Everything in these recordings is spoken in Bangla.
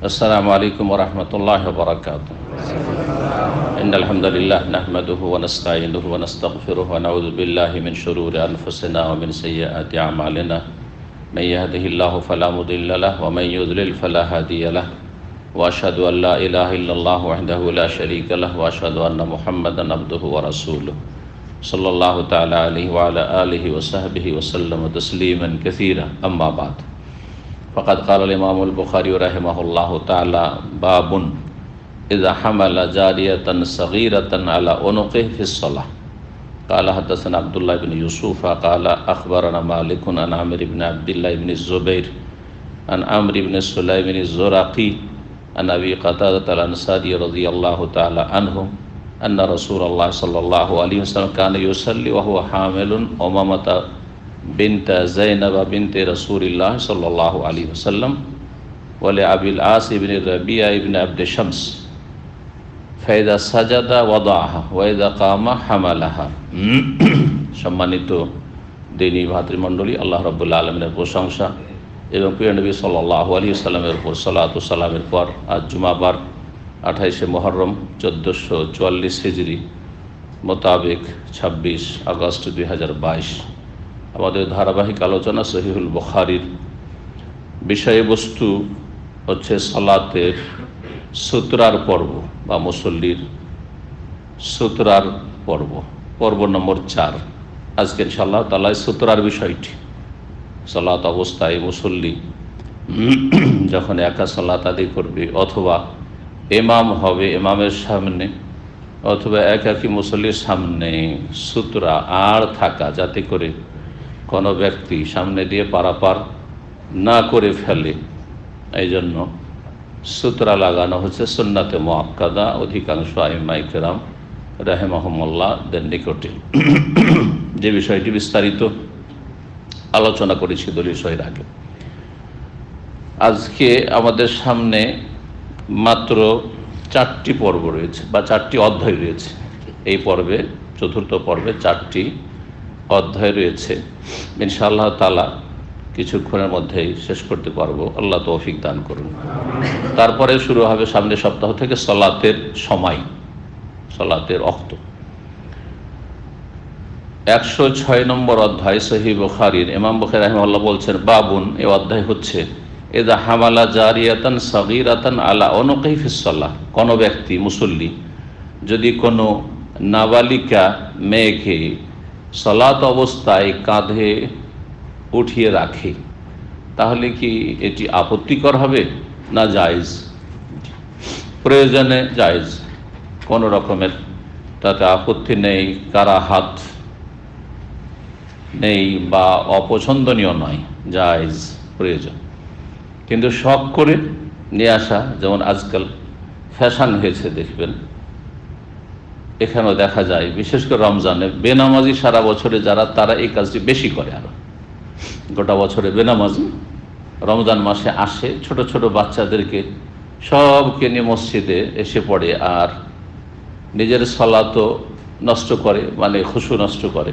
السلام عليكم ورحمة الله وبركاته. إن الحمد لله نحمده ونستعينه ونستغفره ونعوذ بالله من شرور أنفسنا ومن سيئات أعمالنا. من يهده الله فلا مضل له ومن يضلل فلا هادي له. وأشهد أن لا إله إلا الله وحده لا شريك له وأشهد أن محمدا عبده ورسوله صلى الله تعالى عليه وعلى آله وصحبه وسلم تسليما كثيرا. أما بعد، فقد قال الإمام البخاري رحمه الله تعالى: باب إذا حمل جارية صغيرة على عنقه في الصلاة. قال حدثنا عبد الله بن يوسف قال أخبرنا مالك عن عمرو بن عبد الله بن الزبير عن عمرو بن سليم الزرقي عن أبي قتادة الأنصاري رضي الله تعالى عنه أن رسول الله صلى الله عليه وسلم كان يصلي وهو حامل أمامة بنت زينب بنت رسول الله صلى الله عليه وسلم ولأبي العاص بن الربيع بن عبد الشمس فإذا سجد وضعها وإذا قام حملها. সম্মানিত দিনী ভাতৃমণ্ডলী, আল্লাহ রাব্বুল আলামিনের প্রশংসা এবং প্রিয় নবী সাল্লাল্লাহু আলাইহি ওয়াসাল্লামের উপর সালাত ও সালামের পর আজ জুমাবার 28শে মুহররম 1444 হিজরি মোতাবেক 26 আগস্ট 2022 আমাদের ধারাবাহিক আলোচনা সহিহুল বুখারীর বিষয়বস্তু হচ্ছে সালাতের সুতরার পর্ব বা মুসল্লির সুতরার পর্ব নম্বর 4। আজকে ইনশাআল্লাহ তাআলা সুতরার বিষয়টি, সালাত অবস্থায় মুসল্লি যখন একা সালাত আদায় করবে অথবা ইমাম হবে, ইমামের সামনে অথবা একাকী মুসল্লির সামনে সুতরা আর থাকা, যাতে করে কোনো ব্যক্তি সামনে দিয়ে পারাপার না করে ফেলে, এই জন্য সুতরা লাগানো হচ্ছে সুন্নাতে মুআক্কাদা অধিকাংশ আইম্মায়ে কেরাম রাহিমাহুমুল্লাহদের নিকটে। যে বিষয়টি বিস্তারিত আলোচনা করেছি দলিল সহির আগে। আজকে আমাদের সামনে মাত্র 4টি পর্ব রয়েছে বা 4টি অধ্যায় রয়েছে। এই পর্বে, চতুর্থ পর্বে 4টি অধ্যায় রয়েছে। ইনশাআল্লাহ তাআলা কিছুক্ষণের মধ্যেই শেষ করতে পারবো, আল্লাহ তৌফিক দান করুন। তারপরে শুরু হবে সামনের সপ্তাহ থেকে সালাতের সময়, সালাতের ওয়াক্ত। 106 নম্বর অধ্যায় সহিহ বুখারীর ইমাম বুখারী রাহিমাহুল্লাহ বলছেন, বাবুন, এই অধ্যায় হচ্ছে ইযা হামালা জারিয়াতান সাগীরাতান আলা উনুকিহি ফিস সালাহ। কোনো ব্যক্তি মুসল্লি যদি কোনো নাবালিকা মেয়েকে সালাত অবস্থায় কাঁধে উঠিয়ে রাখে, তাহলে কি এটি আপত্তিকর হবে না জায়েজ? প্রয়োজনে জায়েজ, কোনো রকমের তাতে আপত্তি নেই, কারাহাত নেই বা অপছন্দনীয় নয়, জায়েজ, প্রয়োজন। কিন্তু শখ করে নিয়ে আসা, যেমন আজকাল ফ্যাশন হয়েছে, দেখবেন এখানেও দেখা যায়, বিশেষ করে রমজানে বেনামাজি সারা বছরে যারা, তারা এই কাজটি বেশি করে। আরো গোটা বছরে বেনামাজি রমজান মাসে আসে, ছোট ছোট বাচ্চাদেরকে সবকে নিয়ে মসজিদে এসে পড়ে আর নিজের সালাতও নষ্ট করে, মানে খুশু নষ্ট করে,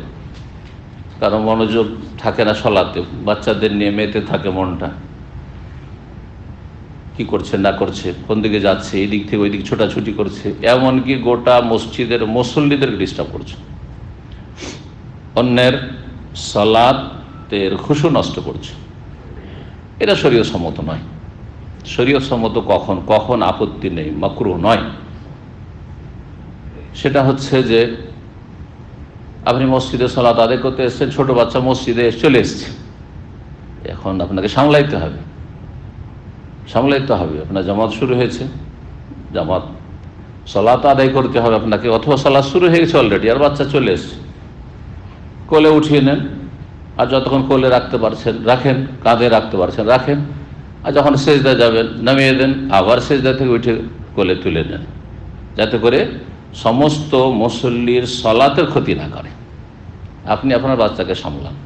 কারণ মনোযোগ থাকে না সালাতে। বাচ্চাদের নিয়ে মেতে থাকে মনটা, কি করছে না করছে, কোন দিকে যাচ্ছে, এই দিক থেকে ওই দিক ছোটাছুটি করছে, এমনকি গোটা মসজিদের মুসল্লিদেরকে ডিস্টার্ব করছে, অন্যের সালাতের খুশু নষ্ট করছে। এটা শরীয়ত সম্মত নয়। শরীয়ত সম্মত কখন আপত্তি নেই, মাকরুহ নয়। সেটা হচ্ছে যে আপনি মসজিদে সালাত আদায় করতে এসেছেন, ছোট বাচ্চা মসজিদে চলে এসছে, এখন আপনাকে সামলাইতে হবে। আপনার জামাত শুরু হয়েছে, জামাত সালাত আদায় করতে হবে আপনাকে, অথবা সালাত শুরু হয়ে গেছে অলরেডি, আর বাচ্চা চলে এসছে, কোলে উঠিয়ে নেন, আর যতক্ষণ কোলে রাখতে পারছেন রাখেন, কাঁধে রাখতে পারছেন রাখেন, আর যখন সেজদা যাবেন নামিয়ে দেন, আবার সেজদা থেকে উঠে কোলে তুলে নেন, যাতে করে সমস্ত মুসল্লির সালাতের ক্ষতি না করে। আপনি আপনার বাচ্চাকে সামলান,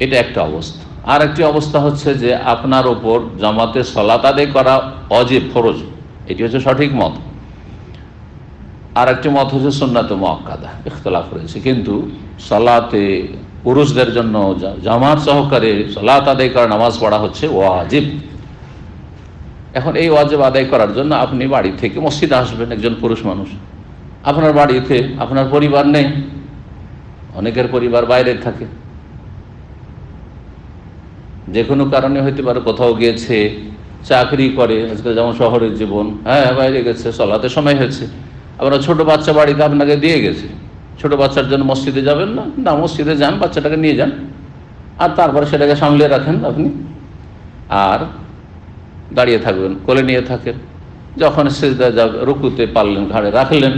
এটা একটা অবস্থা। আর একটি অবস্থা হচ্ছে যে আপনার ওপর জামাতে সালাত আদায় করা ওয়াজিব, ফরজ, এটি হচ্ছে সঠিক মত। আর একটি মত হচ্ছে সুন্নাতে মুআক্কাদা, ইখতিলাফ রয়েছে। কিন্তু সালাতে পুরুষদের জন্য জামাত সহকারে সালাত আদায় করা, নামাজ পড়া হচ্ছে ওয়াজিব। এখন এই ওয়াজিব আদায় করার জন্য আপনি বাড়ি থেকে মসজিদে আসবেন, একজন পুরুষ মানুষ। আপনার বাড়িতে আপনার পরিবার নেই, অনেকের পরিবার বাইরে থাকে, যে কোনো কারণে হইতে পারে, কোথাও গিয়েছে, চাকরি করে, আজকাল যেমন শহরের জীবন, বাইরে গেছে, সলাতের সময় হয়েছে। আবার ছোট বাচ্চা বাড়িতে আপনাকে দিয়ে গেছে, ছোট বাচ্চার জন্য মসজিদে যাবেন না, না মসজিদে যান, বাচ্চাটাকে নিয়ে যান, আর তারপরে সেটাকে সামলে রাখেন আপনি, আর দাঁড়িয়ে থাকবেন, কোলে নিয়ে থাকেন। যখন সিজদা যাবে, রুকুতে পারলেন ঘাড়ে রাখলেন,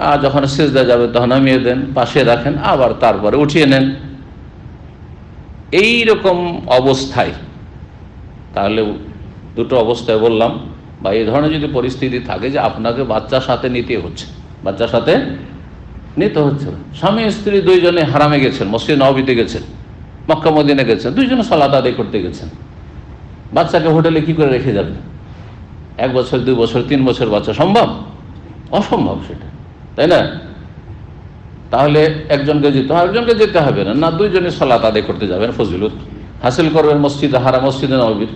আর যখন সিজদা যাবে তখন নামিয়ে দেন, পাশে রাখেন, আবার তারপরে উঠিয়ে নেন। এই রকম অবস্থায়, তাহলে দুটো অবস্থায় বললাম, বা এই ধরনের যদি পরিস্থিতি থাকে যে আপনাকে বাচ্চার সাথে নিতে হচ্ছে, বাচ্চার সাথে নিতে হচ্ছে, স্বামী স্ত্রী দুইজনে হারামে গেছেন, মসজিদ নববীতে গেছেন, মক্কা মদিনা গেছেন, দুইজনে সালাত আদায় করতে গেছেন, বাচ্চাকে হোটেলে কি করে রেখে যাবেন? 1 বছর, 2 বছর, 3 বছর বাচ্চা, সম্ভব? অসম্ভব সেটা, তাই না? তাহলে একজনকে যেতে হবে, একজনকে যেতে হবে না, না দুইজনে সালাত আদায় করতে যাবেন, ফজিলত হাসিল করবেন মসজিদে হারাম, মসজিদে নববীর।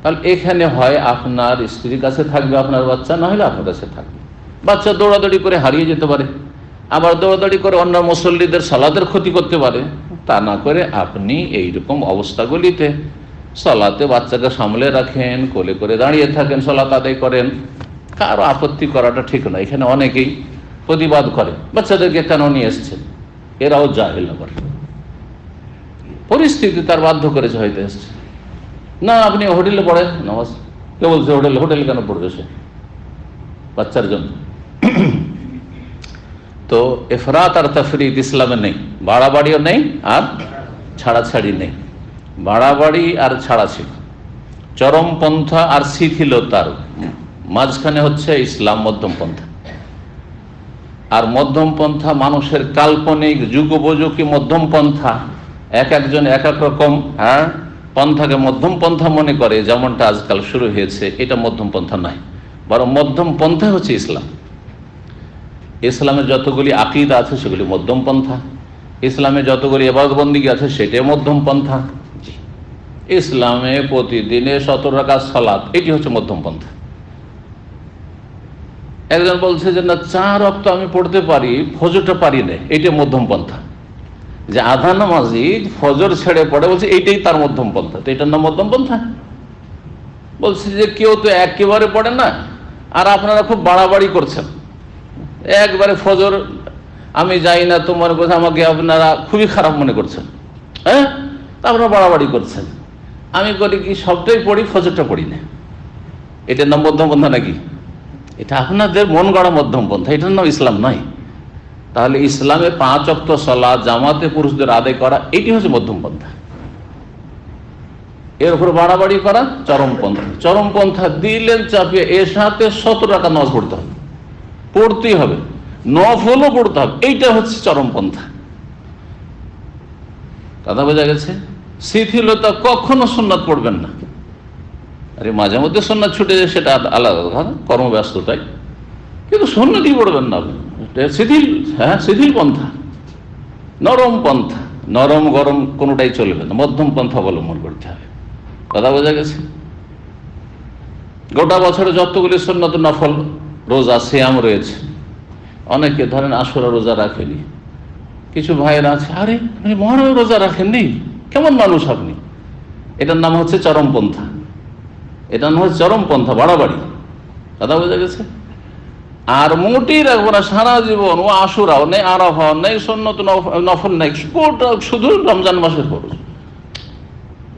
তাহলে এখানে হয় আপনার স্ত্রীর কাছে থাকবে আপনার বাচ্চা, না হলে আপনার কাছে থাকবে। বাচ্চা দৌড়াদৌড়ি করে হারিয়ে যেতে পারে, আবার দৌড়াদৌড়ি করে অন্য মুসল্লিদের সালাতের ক্ষতি করতে পারে। তা না করে আপনি এইরকম অবস্থাগুলিতে সালাতে বাচ্চাকে সামলে রাখেন, কোলে করে দাঁড়িয়ে থাকেন, সালাত আদায় করেন। কারো আপত্তি করাটা ঠিক নয়। এখানে অনেকেই প্রতিবাদ করে, বাচ্চাদেরকে কেন নিয়ে এসছেন, এরাও জাহেল, আবার পরিস্থিতি তার বাধ্য করেছে, হয়তো এসছে। না আপনি হোটেলে পড়েন নামাজ, কে বলছে হোটেলে কেন পড়বে সে বাচ্চার জন্য? তো ইফরাত আর তাফরিত ইসলামে নেই, বাড়াবাড়িও নেই আর ছাড়াছাড়ি নেই। বাড়াবাড়ি আর ছাড়াছাড়ি, চরমপন্থা আর শিথিলতার মাঝখানে হচ্ছে ইসলাম মধ্যম পন্থা। আর মধ্যম পন্থা মানুষের কাল্পনিক যুগোপযোগী মধ্যম পন্থা, একজন এক এক রকম পন্থাকে মধ্যম পন্থা মনে করে, যেমনটা আজকাল শুরু হয়েছে। এটা মধ্যম পন্থা নয়, বরং মধ্যম পন্থা হচ্ছে ইসলাম। ইসলামের যতগুলি আকীদা আছে সেগুলি মধ্যম পন্থা, ইসলামে যতগুলি ইবাদত বন্দেগী আছে সেটাই মধ্যম পন্থা। ইসলামে প্রতিদিনে 17 রাকাত সালাত, এটি হচ্ছে মধ্যম পন্থা। একজন বলছে যে না 4 ওয়াক্ত আমি পড়তে পারি, ফজরটা পারি না, এইটা মধ্যম পন্থা। যে আধা নামাজি ফজর ছেড়ে পড়ে, বলছে এইটাই তার মধ্যম পন্থা। তো এটার নাম মধ্যম পন্থা? বলছে যে কেউ তো একেবারে পড়ে না, আর আপনারা খুব বাড়াবাড়ি করছেন, একবারে ফজর আমি যাই না, তোমার কথা আমাকে আপনারা খুবই খারাপ মনে করছেন, তা আপনারা বাড়াবাড়ি করছেন। আমি করি কি, সবটাই পড়ি, ফজরটা পড়ি না। এটার নাম মধ্যম পন্থা নাকি? এটা আপনাদের মন গড়া মধ্যম পন্থা, এটার নাম ইসলাম নয়। তাহলে ইসলামে 5 ওয়াক্ত সালাত জামাতে পুরুষদের আদায় করা, এটি হচ্ছে মধ্যম পন্থা। এর উপর বাড়াবাড়ি করা চরমপন্থা। চরমপন্থা দিলেন চাপিয়ে, এর সাথে 17 রাকাত নামাজ পড়তে হবে, পড়তেই হবে, নফলও পড়তে হবে, এইটা হচ্ছে চরমপন্থা। কথা বোঝা গেছে? শিথিলতা, কখনো সুন্নাত পড়বেন না। আরে মাঝে মধ্যে সুন্নাত ছুটে যায়, সেটা আলাদা কথা, কর্মব্যস্ততায়, কিন্তু সুন্নাতই পড়বেন না। শিথিল, শিথিল পন্থা, নরম পন্থা, নরম গরম কোনোটাই চলবে না, মধ্যম পন্থা অবলম্বন করতে হবে। কথা বোঝা গেছে? গোটা বছরে যতগুলি সুন্নত নফল রোজা সিয়াম রয়েছে, অনেকে ধরেন আশুরা রোজা রাখেনি, কিছু ভাইয়েরা আছে, আরে আপনি মহারম রোজা রাখেননি, কেমন মানুষ আপনি? এটার নাম হচ্ছে চরমপন্থা, এটার নাম হচ্ছে চরমপন্থা, বাড়াবাড়ি। কথা বোঝা গেছে? আর মোটেই রাখবো না সারা জীবন, ও আশুরাও নেই, আরাফাও নেই, সুন্নত নফল নেই, শুধু রমজান মাসের ফরজ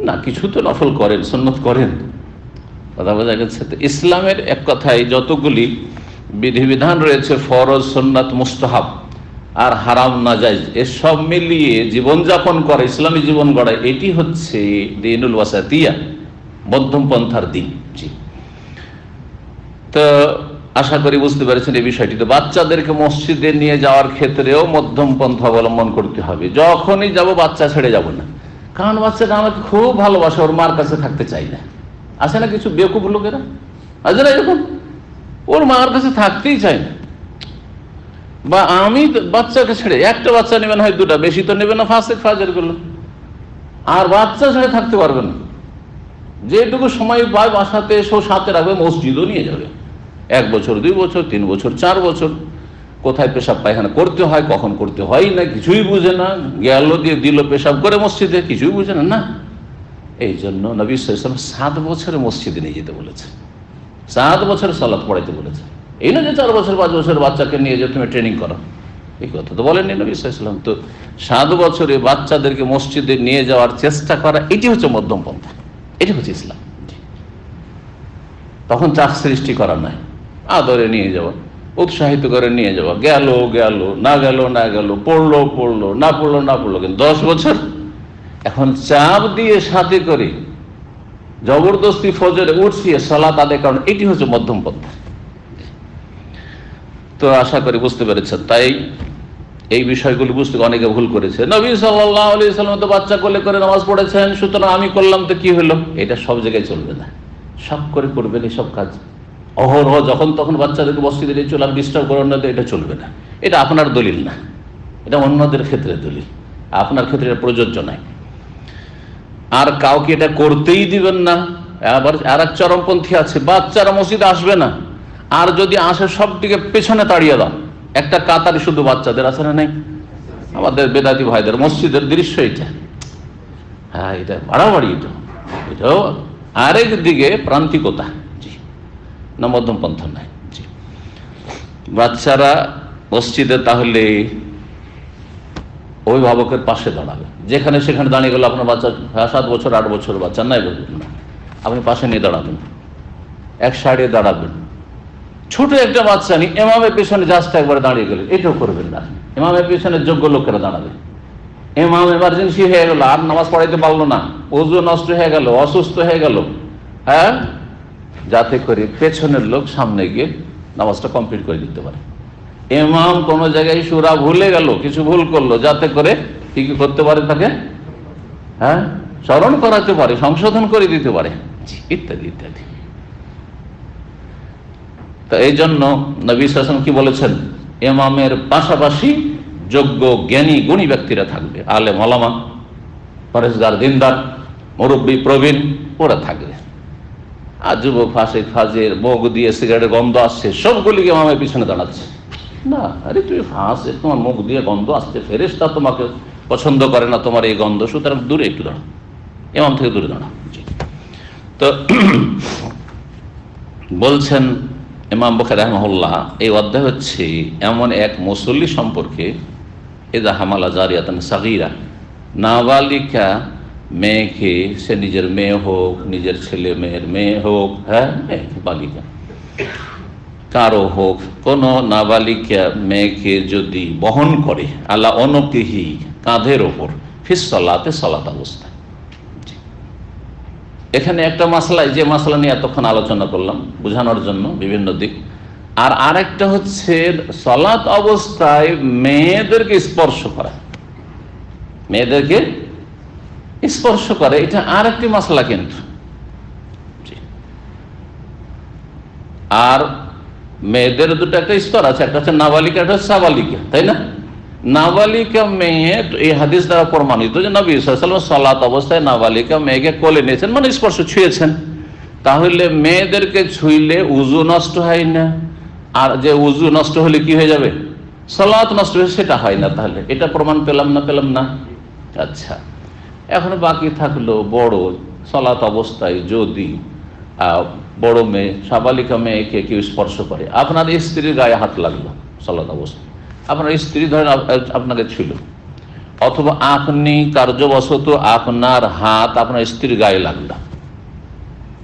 না, কিছু তো নফল করেন, সুন্নত করেন। কথা বোঝা গেছে? তো ইসলামের এক কথায় যতগুলি বিধিবিধান রয়েছে, ফরজ, সুন্নাত, মুস্তাহাব আর হারাম নাজায়েজ, এসব মিলিয়ে জীবনযাপন করে, ইসলামী জীবন গড়ায়, এটি হচ্ছে দ্বীনুল ওয়াসাতিয়া, মধ্যম পন্থার দিন। জি, তো আশা করি বুঝতে পেরেছেন এই বিষয়টি। তো বাচ্চাদেরকে মসজিদে নিয়ে যাওয়ার ক্ষেত্রেও মধ্যম পন্থা অবলম্বন করতে হবে। যখনই যাব বাচ্চা ছেড়ে যাব না, কারণ বাচ্চাটা আমাকে খুব ভালোবাসে, ওর মার কাছে থাকতে চাই না। আছে না কিছু বেকুব লোকেরা, আছে না এরকম, ওর মার কাছে থাকতেই চাই না। বা আমি বাচ্চাকে ছেড়ে, একটা বাচ্চা নেবেন, হয় 2টা, বেশি তো নেবেন না, ফাসেক ফাজের গুলো, আর বাচ্চা ছেড়ে থাকতে পারবে না। যেটুকু সময় পায় বাসাতে এসেও সাথে রাখবে, মসজিদও নিয়ে যাবে। 1 বছর, 2 বছর, 3 বছর, 4 বছর, কোথায় পেশাব পায়খানা করতে হয়, কখন করতে হয় না কিছুই বুঝে না, গেল দিয়ে দিল পেশাব করে মসজিদে, কিছুই বুঝে না। না, এই জন্য নবী সাল্লাল্লাহু আলাইহি ওয়াসাল্লাম 7 বছরে মসজিদে নিয়ে যেতে বলেছে, 7 বছর সালাত পড়াইতে বলেছে। এই না যে 4 বছর 5 বছর বাচ্চাকে নিয়ে যে তুমি ট্রেনিং করো, এই কথা তো বলেননি নবী সাল্লাল্লাহু আলাইহি ওয়াসাল্লাম। তো 7 বছরে বাচ্চাদেরকে মসজিদে নিয়ে যাওয়ার চেষ্টা করা, এটি হচ্ছে মধ্যম পন্থা, এটি হচ্ছে ইসলাম। তখন চাপ সৃষ্টি করা নয়, আদরে নিয়ে যাওয়া, উৎসাহিত করে নিয়ে যাওয়া, গেল গেল, না গেল না গেল, পড়লো পড়লো, না পড়লো না পড়লো, কিন্তু 10 বছর এখন চাপ দিয়ে সাথে করে জবরদস্তি ফজরে উঠিয়ে সালাত আদায় করেন, এটি হচ্ছে মধ্যম পন্থা। তো আশা করি বুঝতে পেরেছেন। তাই এই বিষয়গুলি বুঝতে অনেকে ভুল করেছে। নবী সাল্লাল্লাহু আলাইহি ওয়াসাল্লাম তো বাচ্চা কোলে করে নামাজ পড়েছেন, সুতরাং আমি করলাম তো কি হলো, এটা সব জায়গায় চলবে না। সব করে করবেন এসব কাজ অহরহ, যখন তখন বাচ্চাদেরকে মসজিদে নিয়ে চলে ডিস্টার্ব করার না, এটা চলবে না। এটা আপনার দলিল না, এটা অন্যদের ক্ষেত্রে দলিল, আপনার ক্ষেত্রে এটা প্রযোজ্য নাই। আর কাউকে এটা করতেই দিবেন না। আবার আর এক চরমপন্থী আছে, বাচ্চারা মসজিদে আসবে না, আর যদি আসে সবটিকে পেছনে তাড়িয়ে দাও। একটা কাতারে শুধু বাচ্চাদের আছে না, নেই? আমাদের বেদাতি ভাইদের মসজিদের দৃশ্য এটা। হ্যাঁ, এটা বাড়াবাড়ি, এটাও আরেক দিকে প্রান্তিকতা। জি না, মধ্যম পন্থা নাই। জি, বাচ্চারা মসজিদে তাহলে অভিভাবকের পাশে দাঁড়াবে, যেখানে সেখানে দাঁড়িয়ে গেল আপনার বাচ্চা 7 বছর 8 বছর বাচ্চা নাই বলবেন না, আপনি পাশে নিয়ে দাঁড়াবেন, এক সাইডে দাঁড়াবেন। ছোট একটা বাচ্চা নিয়ে ইমামের পেছনে জাস্ট একবার দাঁড়িয়ে গেলেন, এটাও করবেন না। ইমামের পেছনে যোগ্য লোকেরা দাঁড়াবে। ইমাম এমার্জেন্সি হয়ে গেল, আর নামাজ পড়াইতে পারলো না, ওযু নষ্ট হয়ে গেল, অসুস্থ হয়ে গেল, হ্যাঁ, যাতে করে পেছনের লোক সামনে গিয়ে নামাজটা কমপ্লিট করে দিতে পারে। ইমাম কোন জায়গায় সূরা ভুলে গেল, কিছু ভুল করলো, যাতে করে কি কি করতে পারে, তাকে হ্যাঁ স্মরণ করাতে পারে, সংশোধন করে দিতে পারে, ইত্যাদি ইত্যাদি। তো এই জন্য নবী সাল্লাল্লাহু আলাইহি ওয়াসাল্লাম কি বলেছেন, ইমামের পাশাপাশি যোগ্য জ্ঞানী গুণী ব্যক্তিরা থাকবে, আলেম ওলামা, পরেশগার, দিনদার, মুরব্বী, প্রবীণ, ওরা থাকবে। আর যুবক ফাসিক ফাজির, মুখ দিয়ে সিগারেটের গন্ধ আসছে, সবগুলিকে ইমামের পিছনে দাঁড়াচ্ছে। না, আরে তুই ফাঁসে, তোমার মুখ দিয়ে গন্ধ আসছে, ফেরেশতা তোমাকে পছন্দ করে না তোমার এই গন্ধ, সুতরাং দূরে একটু দাঁড়াও, ইমাম থেকে দূরে দাঁড়াও। তো বলছেন ইমাম বুখারী রাহিমাহুল্লাহ, এই অধ্যায় হচ্ছে এমন এক মুসল্লি সম্পর্কে, ইযা হামালা জারিয়াতান সাগীরা, নাবালিকা মেয়েকে, সে নিজের মেয়ে হোক, নিজের ছেলে মেয়ের মেয়ে হোক, হ্যাঁ বালিকা কারো হোক, কোন নাবালিকা মেয়েকে যদি বহন করে আলা অনকিহি, কাঁধের ওপর, ফিস সালাতে, সালাত অবস্থায়। এখানে একটা মাসলা, যে মাসলা নিয়ে এতক্ষণ আলোচনা করলাম বোঝানোর জন্য বিভিন্ন দিক, আর আরেকটা হচ্ছে সালাত অবস্থায় মেয়েদেরকে স্পর্শ করা, মেয়েদেরকে স্পর্শ করে, এটা আরেকটি মাসলা কিন্তু। আর মেয়েদের দুটো একটা স্তর আছে, একটা হচ্ছে নাবালিকা, একটা হচ্ছে সাবালিকা, তাই না? নাবালিকা মেয়ে, এই হাদিস দ্বারা প্রমাণিত যে নবী সাল্লাল্লাহু আলাইহি ওয়াসাল্লাম সালাত অবস্থায় নাবালিকা মেয়েকে কোলে নিয়েছেন, মানে স্পর্শ, ছুঁয়েছেন। তাহলে মেয়েদেরকে ছুঁইলে উযু নষ্ট হয় না, আর যে উযু নষ্ট হলে কি হয়ে যাবে, সালাত নষ্ট হয়ে, সেটা হয় না। তাহলে এটা প্রমাণ পেলাম না, পেলাম না? আচ্ছা, এখন বাকি থাকলো বড়, সালাত অবস্থায় যদি বড় মেয়ে, সাবালিকা মেয়েকে কেউ স্পর্শ করে, আপনার স্ত্রীর গায়ে হাত লাগলো সালাত অবস্থায়, আপনার স্ত্রী ধরেন আপনাকে ছিল, অথবা আপনি কার্যবশত আপনার হাত আপনার স্ত্রীর গায়ে লাগলো,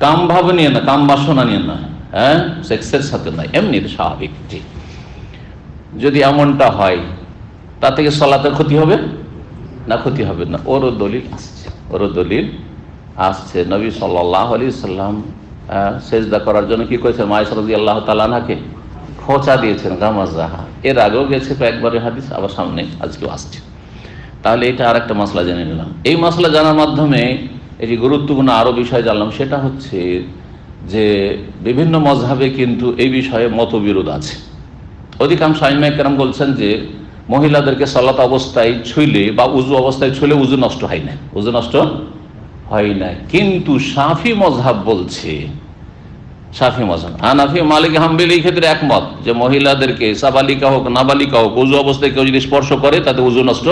কাম ভাবে নিয়ে না, কাম বাসনা নিয়ে না, হ্যাঁ, সেক্সের সাথে নাই, এমনি স্বাভাবিক। যদি এমনটা হয়, তা থেকে সালাতের ক্ষতি হবে না? ক্ষতি হবে না। ওরও দলিল আসছে, ওরও দলিল আসছে। নবী সাল্লাল্লাহু আলাইহি ওয়াসাল্লাম সেজদা করার জন্য কি করেছেন, আয়েশা রাদিয়াল্লাহু তাআলা আনহাকে খোঁচা দিয়েছেন, গামাজাহা। এর আগেও গেছে কয়েকবারের হাদিস, আবার সামনে আজকেও আসছে। তাহলে এটা আর একটা মাসলা জেনে নিলাম। এই মাসলা জানার মাধ্যমে এই যে গুরুত্বপূর্ণ আরো বিষয় জানলাম, সেটা হচ্ছে যে বিভিন্ন মযহাবে কিন্তু এই বিষয়ে মতবিরোধ আছে। অধিকাংশ আইম্মায়ে কেরাম বলছেন যে মহিলাদেরকে সালাত অবস্থায় ছুঁইলে বা উযু অবস্থায় ছুঁইলে উযু নষ্ট হয় না, উযু নষ্ট হয় না। কিন্তু শাফি মজহাব বলছে, শাফি মজহাব, হানাফি, মালিকি, হাম্বলি এই ক্ষেত্রে একমত যে মহিলাদেরকে সাবালিকা হোক নাবালিকা হোক ওযু অবস্থায় কেউ যদি স্পর্শ করে তাতে ওযু নষ্ট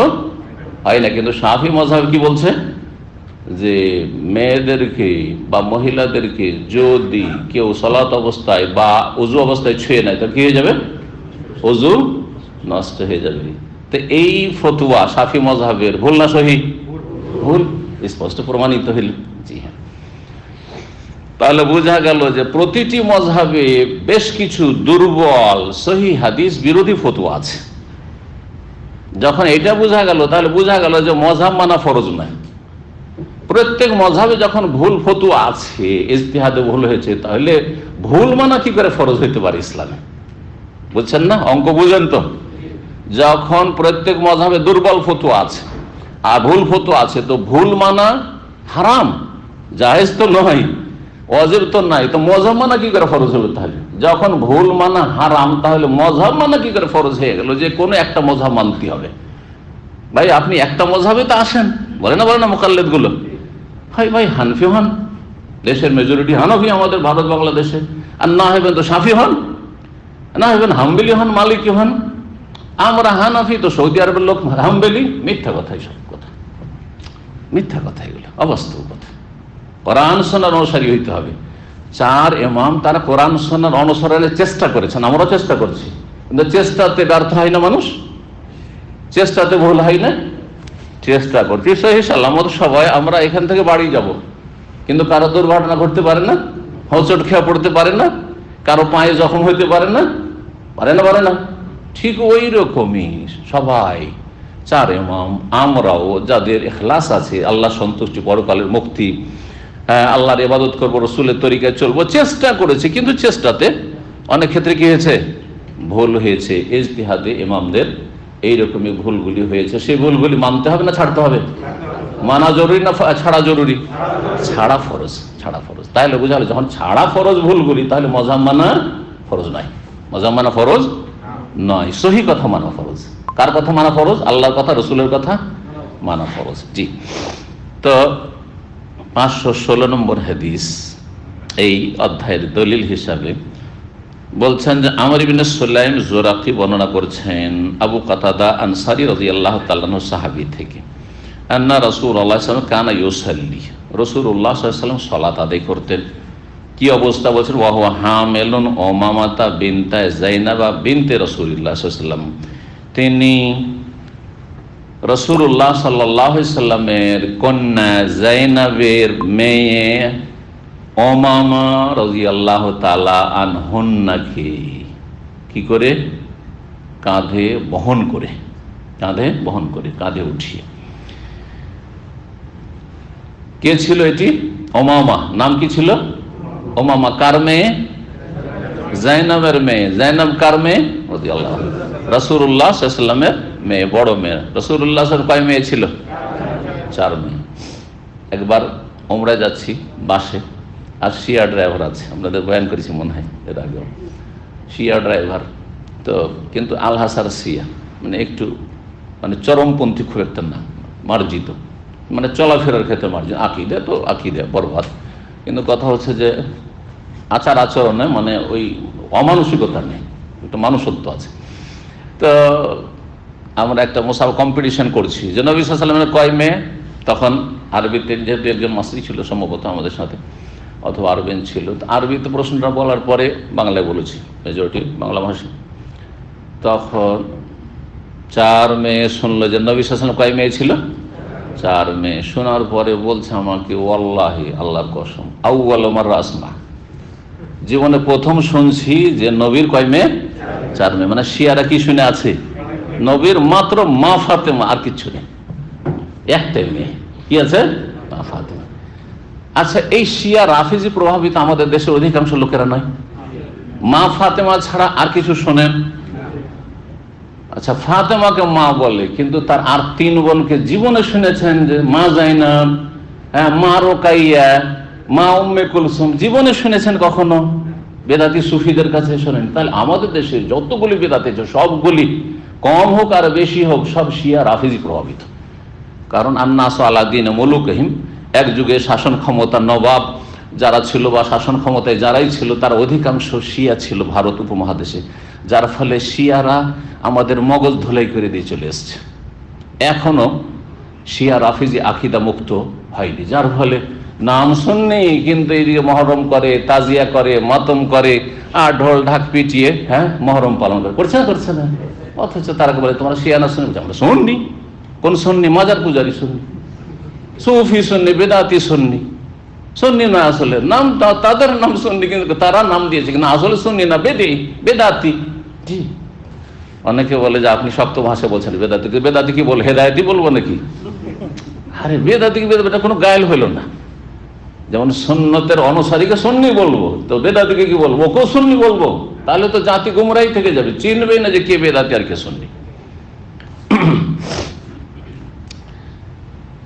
হয় না। কিন্তু শাফি মজহাব কি বলছে যে মেয়েদেরকে বা মহিলাদেরকে যদি কেউ সালাত অবস্থায় বা ওযু অবস্থায় ছুঁয়ে নেয় তাহলে কি হয়ে যাবে? ওযু নষ্ট হয়ে যাবে। তো এই ফতোয়া শাফি মজহাবের ভুল না সহি? ভুল, স্পষ্ট প্রমাণিত হইল। জি হ্যাঁ, তাহলে বোঝা গেল যে প্রতিটি মজহাবে বেশ কিছু দুর্বল সহি হাদিস বিরোধী ফতোয়া আছে। যখন এটা বোঝা গেল তাহলে বোঝা গেল যে মজহাব মানা ফরজ নয়। প্রত্যেক মজহাবে যখন ভুল ফতোয়া আছে, ইজতিহাদে ভুল হয়েছে, তাহলে ভুল মানা কি করে ফরজ হইতে পারে ইসলামে? বুঝছেন না? অঙ্ক বুঝেন তো? যখন প্রত্যেক মজহাবে দুর্বল ফতোয়া আছে আর ভুল ফতোয়া আছে, তো ভুল মানা হারাম, জায়েজ তো নয়, ওয়াজিব তো নাই, তো মজহাব মানা কি করে ফরজ হবে? তাহলে যখন ভুল মানা হারাম, তাহলে মজহাব মানা কি করে ফরজ হয়ে গেল যে কোনো একটা মজহাব মানতে হবে? ভাই আপনি একটা মজহাবে তো আসেন, বলে না মুকাল্লিদ গুলো, ভাই হানফি হন, দেশের মেজরিটি হানফি আমাদের ভারত বাংলাদেশে, আর না হবেন তো শাফি হন, না হবেন হাম্বলি হন, মালিকি হন। আমরা হানাফি, তো সৌদি আরবের লোক হাম্বলি। মিথ্যা কথা, সব কথা মিথ্যা কথা, এগুলো অবাস্তব কথা। কোরআন সুন্নাহর অনুসারী হইতে হবে। চার ইমাম তারা কোরআন সুন্নাহর অনুসরণের চেষ্টা করেছেন, আমরাও চেষ্টা করছি, কিন্তু চেষ্টাতে ব্যর্থ হয় না মানুষ, চেষ্টাতে ভুল হয় না, চেষ্টা করছি সহি সালামত সবাই। আমরা এখান থেকে বাড়ি যাব, কিন্তু কারো দুর্ঘটনা ঘটতে পারে না, হোঁচট খেয়ে পড়তে পারে না, কারো পায়ে জখম হইতে পারে না, পারে না। ঠিক ওই রকমই সবাই চার ইমাম, আমরাও যাদের ইখলাস আছে, আল্লাহ সন্তুষ্টি, পরকালের মুক্তি, আল্লাহর ইবাদত করবো, রসুলের তরিকায় চলবো, চেষ্টা করেছে, কিন্তু চেষ্টাতে অনেক ক্ষেত্রে কি হয়েছে? ভুল হয়েছে। ইজতিহাদে ইমামদের এইরকমই ভুলগুলি হয়েছে। সেই ভুলগুলি মানতে হবে না ছাড়তে হবে? মানা জরুরি না ছাড়া জরুরি? ছাড়া ফরজ, ছাড়া ফরজ। তাহলে বোঝা গেল যখন ছাড়া ফরজ ভুলগুলি, তাহলে মজহাব মানা ফরজ নয়, মজহাব মানা ফরজ নয়, সহি কথা মানা ফরজ। কার কথা মানা ফরজ? আল্লাহর কথা, রসুলের কথা মানা ফরজ। জি, তো 516 নম্বর হাদিস এই অধ্যায়ের দলিল হিসাবে বলছেন যে আমর ইবনে সুলাইম জোরাকি বর্ণনা করছেন আবু কাতাদা আনসারী রাদিয়াল্লাহু তাআলা আনহু সাহাবী থেকে, আন্না রাসূলুল্লাহ সাল্লাল্লাহু আলাইহি ওয়াসাল্লাম কানা ইউসাল্লি, রাসূলুল্লাহ সাল্লাল্লাহু আলাইহি ওয়াসাল্লাম সালাত আদায় করতেন। কি অবস্থা বলছেন? ওয়া হুয়া হামিলুন উমামাতা বিনতা যায়নাবা বিনতে রাসূলিল্লাহ সাল্লাল্লাহু আলাইহি ওয়াসাল্লাম, তিনি রাসূলুল্লাহ সাল্লাল্লাহু আলাইহি ওয়াসাল্লামের কন্যা যায়নাবের মেয়ে উমামা রাদিয়াল্লাহু তাআলা আনহুন্নাকে কি করে? কাঁধে বহন করে, কাঁধে উঠিয়ে। কে ছিল এটি? উমামা। নাম কি ছিল? উমামা। কার মেয়ে? যায়নাবের মেয়ে। যায়নাব কার মেয়ে? রাদিয়াল্লাহু আনহা, রাসূলুল্লাহ সাল্লাল্লাহু আলাইহি ওয়াসাল্লামের মেয়ে, বড় মেয়ে। রাসূলুল্লাহ সাল্লাল্লাহু আলাইহি ওয়াসাল্লাম কয় মেয়ে ছিল? 4 মেয়ে। একবার উমরায় যাচ্ছি বাসে, আর শিয়া ড্রাইভার আছে, আপনাদের বয়ান করেছি মনে হয় এর আগেও, শিয়া ড্রাইভার। তো কিন্তু আল হাসার শিয়া, মানে একটু চরমপন্থী, খুব একটা না, মার্জিত, মানে চলাফেরার ক্ষেত্রে মার্জিত। আকিদে বরবাদ, কিন্তু কথা হচ্ছে যে আচার আচরণে মানে ওই অমানসিকতা নেই, একটা মানুষত্ব আছে। তো আমরা একটা মুসাফা কম্পিটিশন করছি যে নবী সাল্লাল্লাহু আলাইহি ওয়াসাল্লামের কয় মেয়ে। তখন আরবিতে যেহেতু একজন মাসরি ছিল সম্ভবত আমাদের সাথে, অথবা আরবেন ছিল, আরবিতে প্রশ্নটা বলার পরে বাংলায় বলেছি, মেজরিটি বাংলা ভাষী। তখন 4 মেয়ে শুনলো যে নবী সাল্লাল্লাহু আলাইহি ওয়াসাল্লাম কয় মেয়ে ছিল? 4 মেয়ে। শোনার পরে বলছে আমাকে, ওয়াল্লাহি, আল্লাহর কসম, আউয়াল মাররা আসমা, জীবনে প্রথম শুনছি যে নবীর কয় মেয়ে? 4 মেয়ে। মানে শিয়ারা কি শুনে আছে? নবীর মাত্র মা ফাতেমা, আর কিচ্ছু নেই, একটাই মেয়ে। কি আছে? মা ফাতেমা। আচ্ছা, এই শিয়া রাফিজি প্রভাবিত আমাদের দেশের অধিকাংশ লোকেরা নয়? মা ফাতেমা ছাড়া আর কিছু শোনেন? আচ্ছা, ফাতেমাকে মা বলে, কিন্তু তার আর 3 বোনকে জীবনে শুনেছেন যে মা যায়নাব, মা রোকাইয়া, মা উম্মে কুলসুম, জীবনে শুনেছেন কখনো? বেদাতি সুফিদের কাছে শোনেন? তাহলে আমাদের দেশে যতগুলি বেদাতি আছে সবগুলি, কম হোক আর বেশি হোক, সব শিয়া রাফিজি প্রভাবিত। কারণ আন্নাসু আলা দীনি মুলুকিহিম, এক যুগে শাসন ক্ষমতা নবাব যারা ছিল বা শাসন ক্ষমতায় যারাই ছিল তার অধিকাংশ শিয়া ছিল ভারত উপমহাদেশে, যার ফলে শিয়ারা আমাদের মগজ ধুলাই করে দিয়ে চলে এসছে। এখনো শিয়া রাফিজি আকিদা মুক্ত হয়নি, যার ফলে নাম শুননি কিন্তু এদিকে মহরম করে, তাজিয়া করে, মাতম করে, আর ঢোল ঢাক পিটিয়ে মহরম পালন করে। করছে না? অথচ তারা বলে তোমরা শিয়া না শুনবি? আমরা শুননি। কোন শুননি? মাজার পূজারি শুননি, সুফি শুননি, বেদাতি শুননি। সুন্নি না আসলে নাম তাদের নাম সুন্নি, কিন্তু তারা নাম দিয়েছে কিন্তু আসলে সুন্নি না, বেদাতি। জি, অনেকে বলে যে আপনি শক্ত ভাষা বলছেন বেদাতি। বেদাতি কি বল, হেদায়েতি বলবো নাকি? আরে বেদাতি কি বেদাতি কোনো গায়েল হইল না। যেমন সুন্নতের অনুসারীকে সুন্নি বলবো, তো বেদাতিকে কি বলবো? ওকেও সুন্নি বলবো, তাহলে তো জাতি গুমরাই থেকে যাবে, চিনবেই না যে কে বেদাতি আর কে সুন্নি।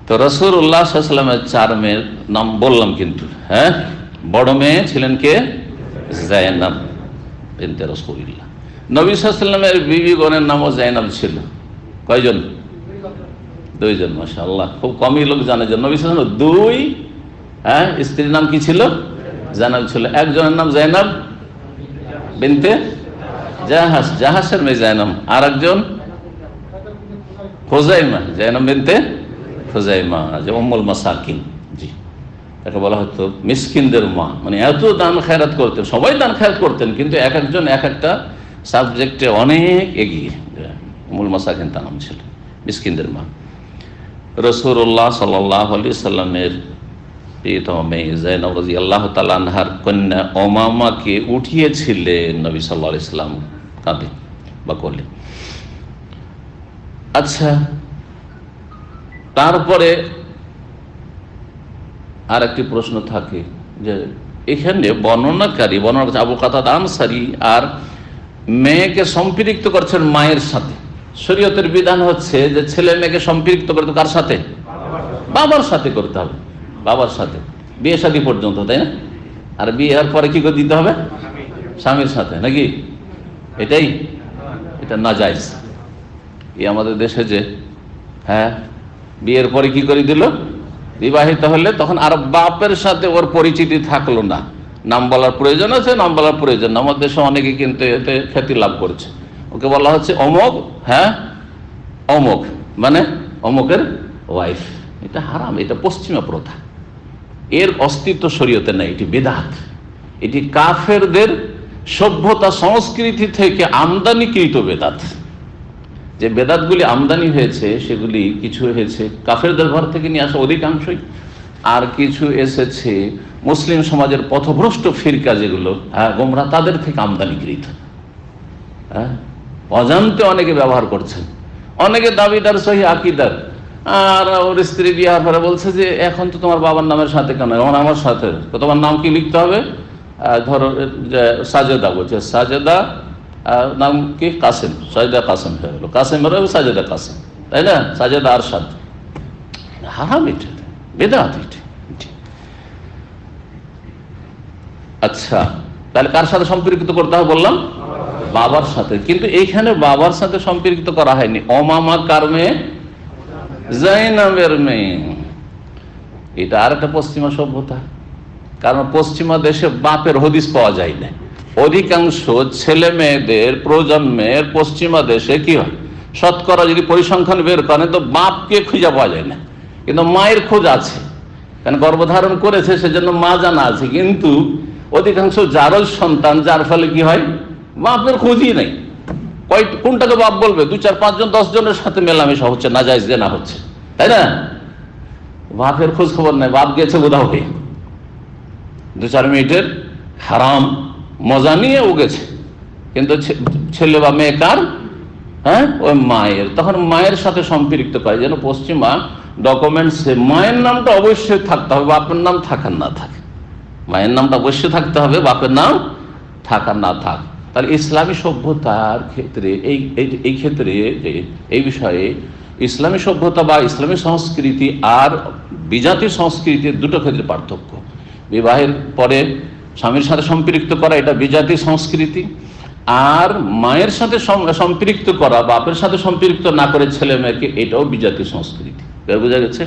তো রাসূলুল্লাহ সাল্লাল্লাহু আলাইহি ওয়াসাল্লামের 4 মেয়ের নাম বললাম, কিন্তু বড় মেয়ে ছিলেন কে? যায়েনাব বিনতে রাসূলুল্লাহ। নবী সাল্লাল্লাহু আলাইহি ওয়াসাল্লামের বিবিগণের নামও যায়েনাব ছিল। কয়জন? 2 জন। মাশাআল্লাহ, খুব কমই লোক জানে যে নবী সাল্লাল্লাহু আলাইহি ওয়াসাল্লাম 2 স্ত্রীর নাম কি ছিল? যায়েনাব ছিল। একজনের নাম যায়েনাব বিনতে জাহাস, জাহাসের মেয়ে যায়েনাব। আর একজন খুজাইমা, যায়েনাব বিনতে খুজাইমা, যে উম্মুল মাসাকিন। জি, তাকে বলা হতো মিসকিনদের মা। মানে এত দান খেরাত করতেন, সবাই দান খেরাত করতেন, কিন্তু এক একজন এক একটা সাবজেক্টে অনেক এগিয়ে। উম্মুল মাসাকিন তার নাম ছিল, মিসকিনদের মা। রাসূলুল্লাহ সাল্লাল্লাহু আলাইহি ওয়াসাল্লামের প্রিয়তম মেয়ে যায়েনাব রাদিয়াল্লাহু তাআলা আনহার কন্যা উমামাকে উঠিয়েছিলেন নবী সাল্লাল্লাহু আলাইহি ওয়াসাল্লাম কাঁধে বা কোলে। আচ্ছা, তারপরে আর একটি প্রশ্ন থাকে যে এখানে বর্ণনা আবু কাতাদা আনসারী আর মেয়েকে সম্পৃক্ত করছেন মায়ের সাথে। শরীয়তের বিধান হচ্ছে যে ছেলে মেয়েকে সম্পৃক্ত করতে কার সাথে? বাবার সাথে করতে হবে, বাবার সাথে, বিয়ে শাদী পর্যন্ত, তাই না? আর বিয়ের পরে কি করে দিতে হবে? স্বামীর সাথে, নাকি? এটা নাজায়েজ। আমাদের দেশে যে বিয়ের পরে কি করে দিল, বিবাহিত হলে তখন আর বাপের সাথে ওর পরিচিতি থাকলো না। নাম বলার প্রয়োজন আছে, নাম বলার প্রয়োজন না। আমাদের দেশে অনেকে কিন্তু এতে খ্যাতি লাভ করছে। ওকে বলা হচ্ছে অমুক, অমুক মানে অমুকের ওয়াইফ। এটা হারাম, এটা পশ্চিমা প্রথা, এর অস্তিত্ব শরীয়তে নাই। এটি বিদআত, এটি কাফেরদের সভ্যতা সংস্কৃতি থেকে আমদানিকৃত বেদাত। যে বেদাতগুলি আমদানি হয়েছে সেগুলি কিছু হয়েছে কাফেরদের ঘর থেকে নিয়ে আসা অধিকাংশই, আর কিছু এসেছে মুসলিম সমাজের পথভ্রষ্ট ফিরকা যেগুলো গোমরা, তাদের থেকে আমদানিকৃত। অজান্তে অনেকে ব্যবহার করছেন, অনেকে দাবিদার সহি আকিদার, আর ওর স্ত্রী বিয়ার পরে বলছে যে এখন তো তোমার বাবার নামের সাথে কেন, এখন আমার সাথে, তোমার নাম কি লিখতে হবে? ধরো সাজেদা, বলছে সাজেদা নাম কি? কাসেম, সাজেদা কাসেম হয়ে গেল, কাসেম হয়ে গেল সাজেদা কাসেম, তাই না? সাজেদা আরশাদ। হারাম, এটা বেদাত। আচ্ছা, তাহলে কার সাথে সম্পর্কিত করতে হবে বললাম? বাবার সাথে। কিন্তু এইখানে বাবার সাথে সম্পর্কিত করা হয়নি। উমামা কার মেয়ে? যায়েনাবের মেয়ে। এটা আর একটা পশ্চিমা সভ্যতা, কারণ পশ্চিমা দেশে বাপের হদিস পাওয়া যায় না। অধিকাংশ ছেলে মেয়েদের প্রজন্মের পশ্চিমা দেশে কি হয়, শতকরা যদি পরিসংখ্যান বের করেন তো বাপকে খুঁজে পাওয়া যায় না, কিন্তু মায়ের খোঁজ আছে, কারণ গর্ভধারণ করেছে সেজন্য মা জানা আছে। কিন্তু অধিকাংশ জারজ সন্তান, যার ফলে কি হয়, বাপের খোঁজই নেই। কোনটাকে বাপ বলবে? 2, 4, 5 জন 10 জনের সাথে মেলামেশা হচ্ছে, নাজায়েজ জেনা হচ্ছে, তাই না? বাপের খোঁজ খবর নেই, বাপ গেছে বোধহয় 2-4 মিনিটের হারাম মজা নিয়ে ও গেছে, কিন্তু ছেলে বা মেয়ে কার? ওই মায়ের। তখন মায়ের সাথে সম্পৃক্ত করে, যেন পশ্চিমা ডকুমেন্টসে মায়ের নামটা অবশ্যই থাকতে হবে, বাপের নাম থাকার না থাকে। মায়ের নামটা অবশ্যই থাকতে হবে, বাপের নাম থাকার না থাক। তাহলে ইসলামী সভ্যতার ক্ষেত্রে এই ক্ষেত্রে এই বিষয়ে ইসলামী সভ্যতা বা ইসলামী সংস্কৃতি আর বিজাতি সংস্কৃতির দুটো ক্ষেত্রে পার্থক্য। বিবাহের পরে স্বামীর সাথে সম্পৃক্ত করা এটা বিজাতি সংস্কৃতি, আর মায়ের সাথে সম্পৃক্ত করা, বাপের সাথে সম্পৃক্ত না করে ছেলে মেয়েকে, এটাও বিজাতি সংস্কৃতি। বোঝা গেছে?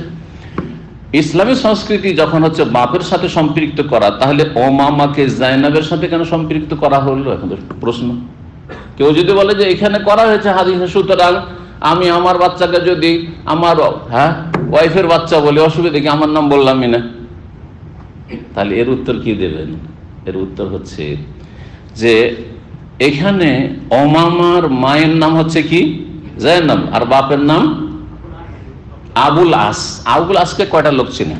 ইসলামী সংস্কৃতি যখন হচ্ছে বাপের সাথে সম্পৃক্ত করা, তাহলে ওমামাকে জাইনাবের সাথে কেন সম্পৃক্ত করা হলো? এখন প্রশ্ন। কেউ যদি বলে যে এখানে করা হয়েছে হাদিসে, সুতরাং আমি আমার বাচ্চাকে যদি আমার ওয়াইফের বাচ্চা বলে অসুবিধা কি, আমার নাম বললামই না, তাহলে এর উত্তর কি দেবেন? এর উত্তর হচ্ছে যে এখানে ওমামার মায়ের নাম হচ্ছে কি? জাইনাব, আর বাপের নাম আবুল আস। আবুল আসকে কয়টা লোক চিনে?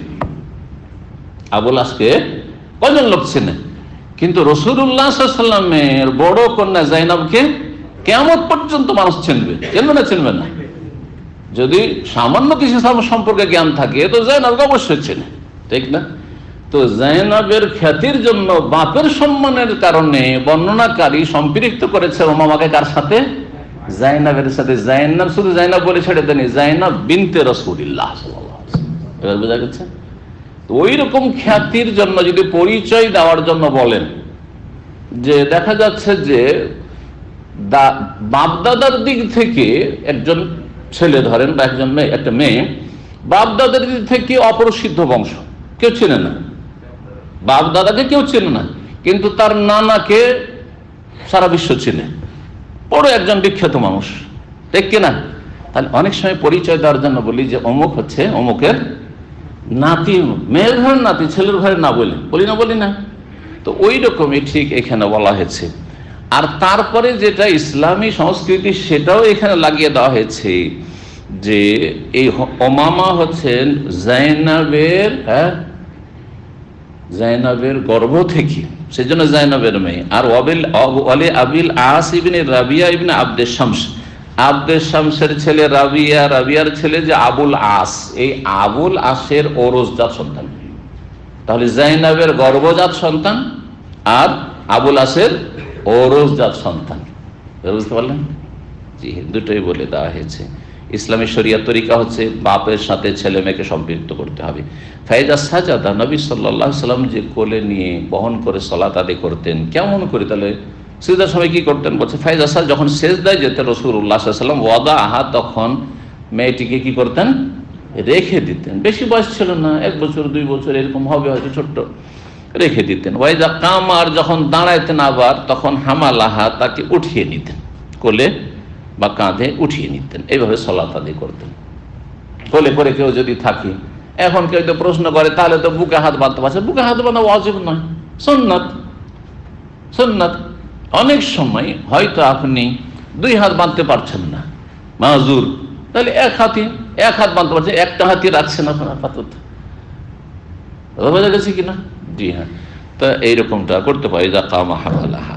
আবুল আসকে কয়জন লোক চিনে? কিন্তু রাসূলুল্লাহ সাল্লাল্লাহু আলাইহি ওয়াসাল্লামের বড় কন্যা জাইনাবকে কিয়ামত পর্যন্ত মানুষ চিনবে। চিনবে না? চিনবে না? যদি সামান্য কিছু সম্পর্কে জ্ঞান থাকে তো জাইনাবকে অবশ্যই চেনে, ঠিক না? তো জাইনাবের খ্যাতির জন্য বাপের সম্মানের কারণে বর্ণনাকারী সম্পৃক্ত করেছে ওমামাকে কার সাথে? জাইনাবের সাথে। জাইনাব শুধু জাইনাব বলে ছেড়ে দেয়নি, জাইনাব বিনতে রাসূলুল্লাহ সাল্লাল্লাহু আলাইহি ওয়াসাল্লাম। এবার বোঝা গেছে? তো ওই রকম খ্যাতির জন্য যদি পরিচয় দেওয়ার জন্য বলেন, যে দেখা যাচ্ছে যে বাপদাদার দিক থেকে একজন ছেলে ধরেন বা একজন মেয়ে, একটা মেয়ে বাপদাদার দিক থেকে অপরিসিদ্ধ বংশ, কেউ চেনে না, বাপদাদাকে কেউ চেনে না, কিন্তু তার নানাকে সারা বিশ্ব চেনে, বড় একজন বিখ্যাত মানুষ, ঠিক কিনা? তাহলে অনেক সময় পরিচয় দেওয়ার জন্য বলি যে অমুক হচ্ছে অমুকের নাতি, মেয়ের ঘরের নাতি, ছেলের ঘরের না বলি না, বলি না? তো ওই রকমই ঠিক এখানে বলা হয়েছে। আর তারপরে যেটা ইসলামী সংস্কৃতি, সেটাও এখানে লাগিয়ে দেওয়া হয়েছে যে এই ওমামা হচ্ছেন জাইনাবের গর্ভ থেকে, সেজন্য জাইনাবের মেয়ে। আর আবিল আস ইবনে রাবিয়া ইবনে আব্দুস শামস, আব্দুস শামসের ছেলে রাবিয়া, রাবিয়ার ছেলে যে আবুল আস, এই আবুল আসের ওরসজাত সন্তান। তাহলে জাইনাবের গর্ভজাত সন্তান আর আবুল আসের ওরসজাত সন্তান। বুঝতে পারলেন? জি, দুটোই বলে দেওয়া হয়েছে। ইসলামী শরিয়াত তরিকা হচ্ছে বাপের সাথে ছেলে মেয়েকে সম্পৃক্ত করতে হবে। ফাইদা সাজাদা, নবী সাল্লাল্লাহু আলাইহি ওয়াসাল্লাম যে কোলে নিয়ে বহন করে সালাত আদায় করতেন, কেমন করে? তাহলে সিজদার সময় কি করতেন? বলছে ফাইদা সাজ, যখন সেজদায় যেতেন রাসূলুল্লাহ সাল্লাল্লাহু আলাইহি ওয়াসাল্লাম, ওয়াদা আহা, তখন মেয়েটিকে কি করতেন? রেখে দিতেন। বেশি বয়স ছিল না, 1 বছর 2 বছর এরকম হবে হয়তো, ছোট্ট, রেখে দিতেন। ওয়াইদা কামার, যখন দাঁড়াইতেন আবার, তখন হামালাহা, তাকে উঠিয়ে নিতেন, কোলে বা কাঁধে উঠিয়ে নিতেন। এইভাবে সালাত আদায় করতেন। কোলে করে কেউ যদি থাকে, এখন কেউ তো প্রশ্ন করে তাহলে তো বুকে হাত বাঁধতে পারছে। বুকে হাত বাঁধা ওয়াজিব নয়, সুন্নাত। সুন্নাত। অনেক সময় হয়তো আপনি 2 হাত বাঁধতে পারছেন না, মাজুর, তাহলে এক হাত বাঁধতে পারছেন, একটা হাতই রাখছেন আপনার আপাতত। বোঝা গেছে কিনা? জি হ্যাঁ। তা এইরকমটা করতে পারি, যা কামা হামালাহা।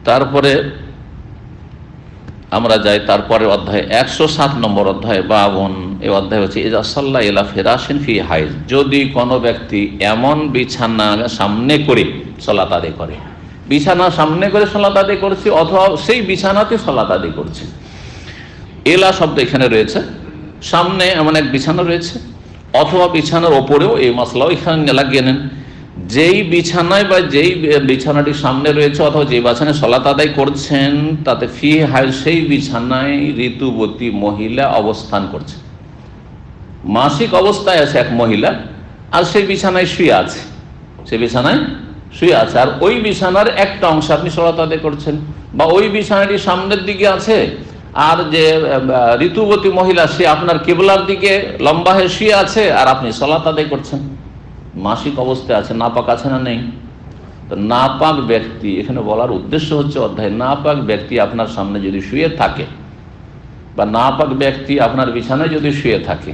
তারপরে আমরা যাই তারপরের অধ্যায়, 107 নম্বর অধ্যায়, বাবন। এই অধ্যায় হচ্ছে ইজা সাল্লা ইলা ফিরাশিন ফি হাইজ, যদি কোনো ব্যক্তি এমন বিছানা সামনে করে সালাত আদায় করে, বিছানা সামনে করে সালাত আদায় করছে, অথবা সেই বিছানাতে সালাত আদায় করছে। এলা শব্দ এখানে রয়েছে, সামনে এমন এক বিছানা রয়েছে, অথবা বিছানার ওপরেও, এই মশলাও এখানে লাগিয়ে নেন। যেই বিছানায় বা যেই বিছানাটি সামনে রয়েছে অথবা যে বিছানায় সালাত আদায় করছেন, তাতে ফি হাইজ, সেই বিছানায় ঋতুবতী মহিলা অবস্থান করছে, মাসিক অবস্থায় আছে এক মহিলা, আর সেই বিছানায় শুয়ে আছে, সেই বিছানায় শুয়ে আছে, আর ওই বিছানার একটা অংশ আপনি সালাত আদায় করছেন, বা ওই বিছানাটি সামনের দিকে আছে, আর যে ঋতুবতী মহিলা সে আপনার কিবলার দিকে লম্বা হয়ে শুয়ে আছে, আর আপনি সালাত আদায় করছেন, মাসিক অবস্থায় আছে। নাপাক আছে না? নেই। তো নাপাক ব্যক্তি, এখানে বলার উদ্দেশ্য হচ্ছে অধ্যায়, নাপাক ব্যক্তি আপনার সামনে যদি শুয়ে থাকে, বা নাপাক ব্যক্তি আপনার বিছানায় যদি শুয়ে থাকে,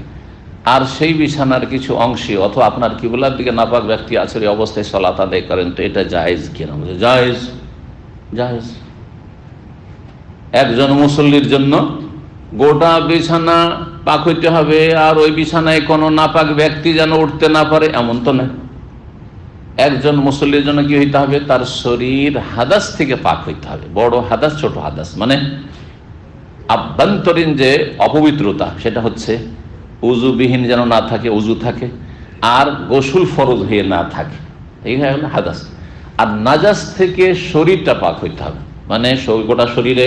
আর সেই বিছানার কিছু অংশে অথবা আপনার কিবলার দিকে নাপাক ব্যক্তি আছে, এই অবস্থায় সালাত আদায় করেন, তো এটা জায়েজ কিনা? জায়েজ, জায়েজ। একজন মুসল্লির জন্য গোটা বিছানা পাক হইতে হবে, আর ওই বিছানায় কোনো নাপাক ব্যক্তি যেন উঠতে না পারে, এমন তো নয়। একজন মুসল্লির জন্য কি হইতে হবে? তার শরীর হাদাস থেকে পাক হইতে হবে, বড় হাদাস, ছোট হাদাস, মানে আভ্যন্তরীণ যে অপবিত্রতা, সেটা হচ্ছে উজুবিহীন যেন না থাকে, উজু থাকে, আর গোসল ফরজ হয়ে না থাকে, এই হলো হাদাস। আর নাজাস থেকে শরীরটা পাক হইতে হবে, মানে গোটা শরীরে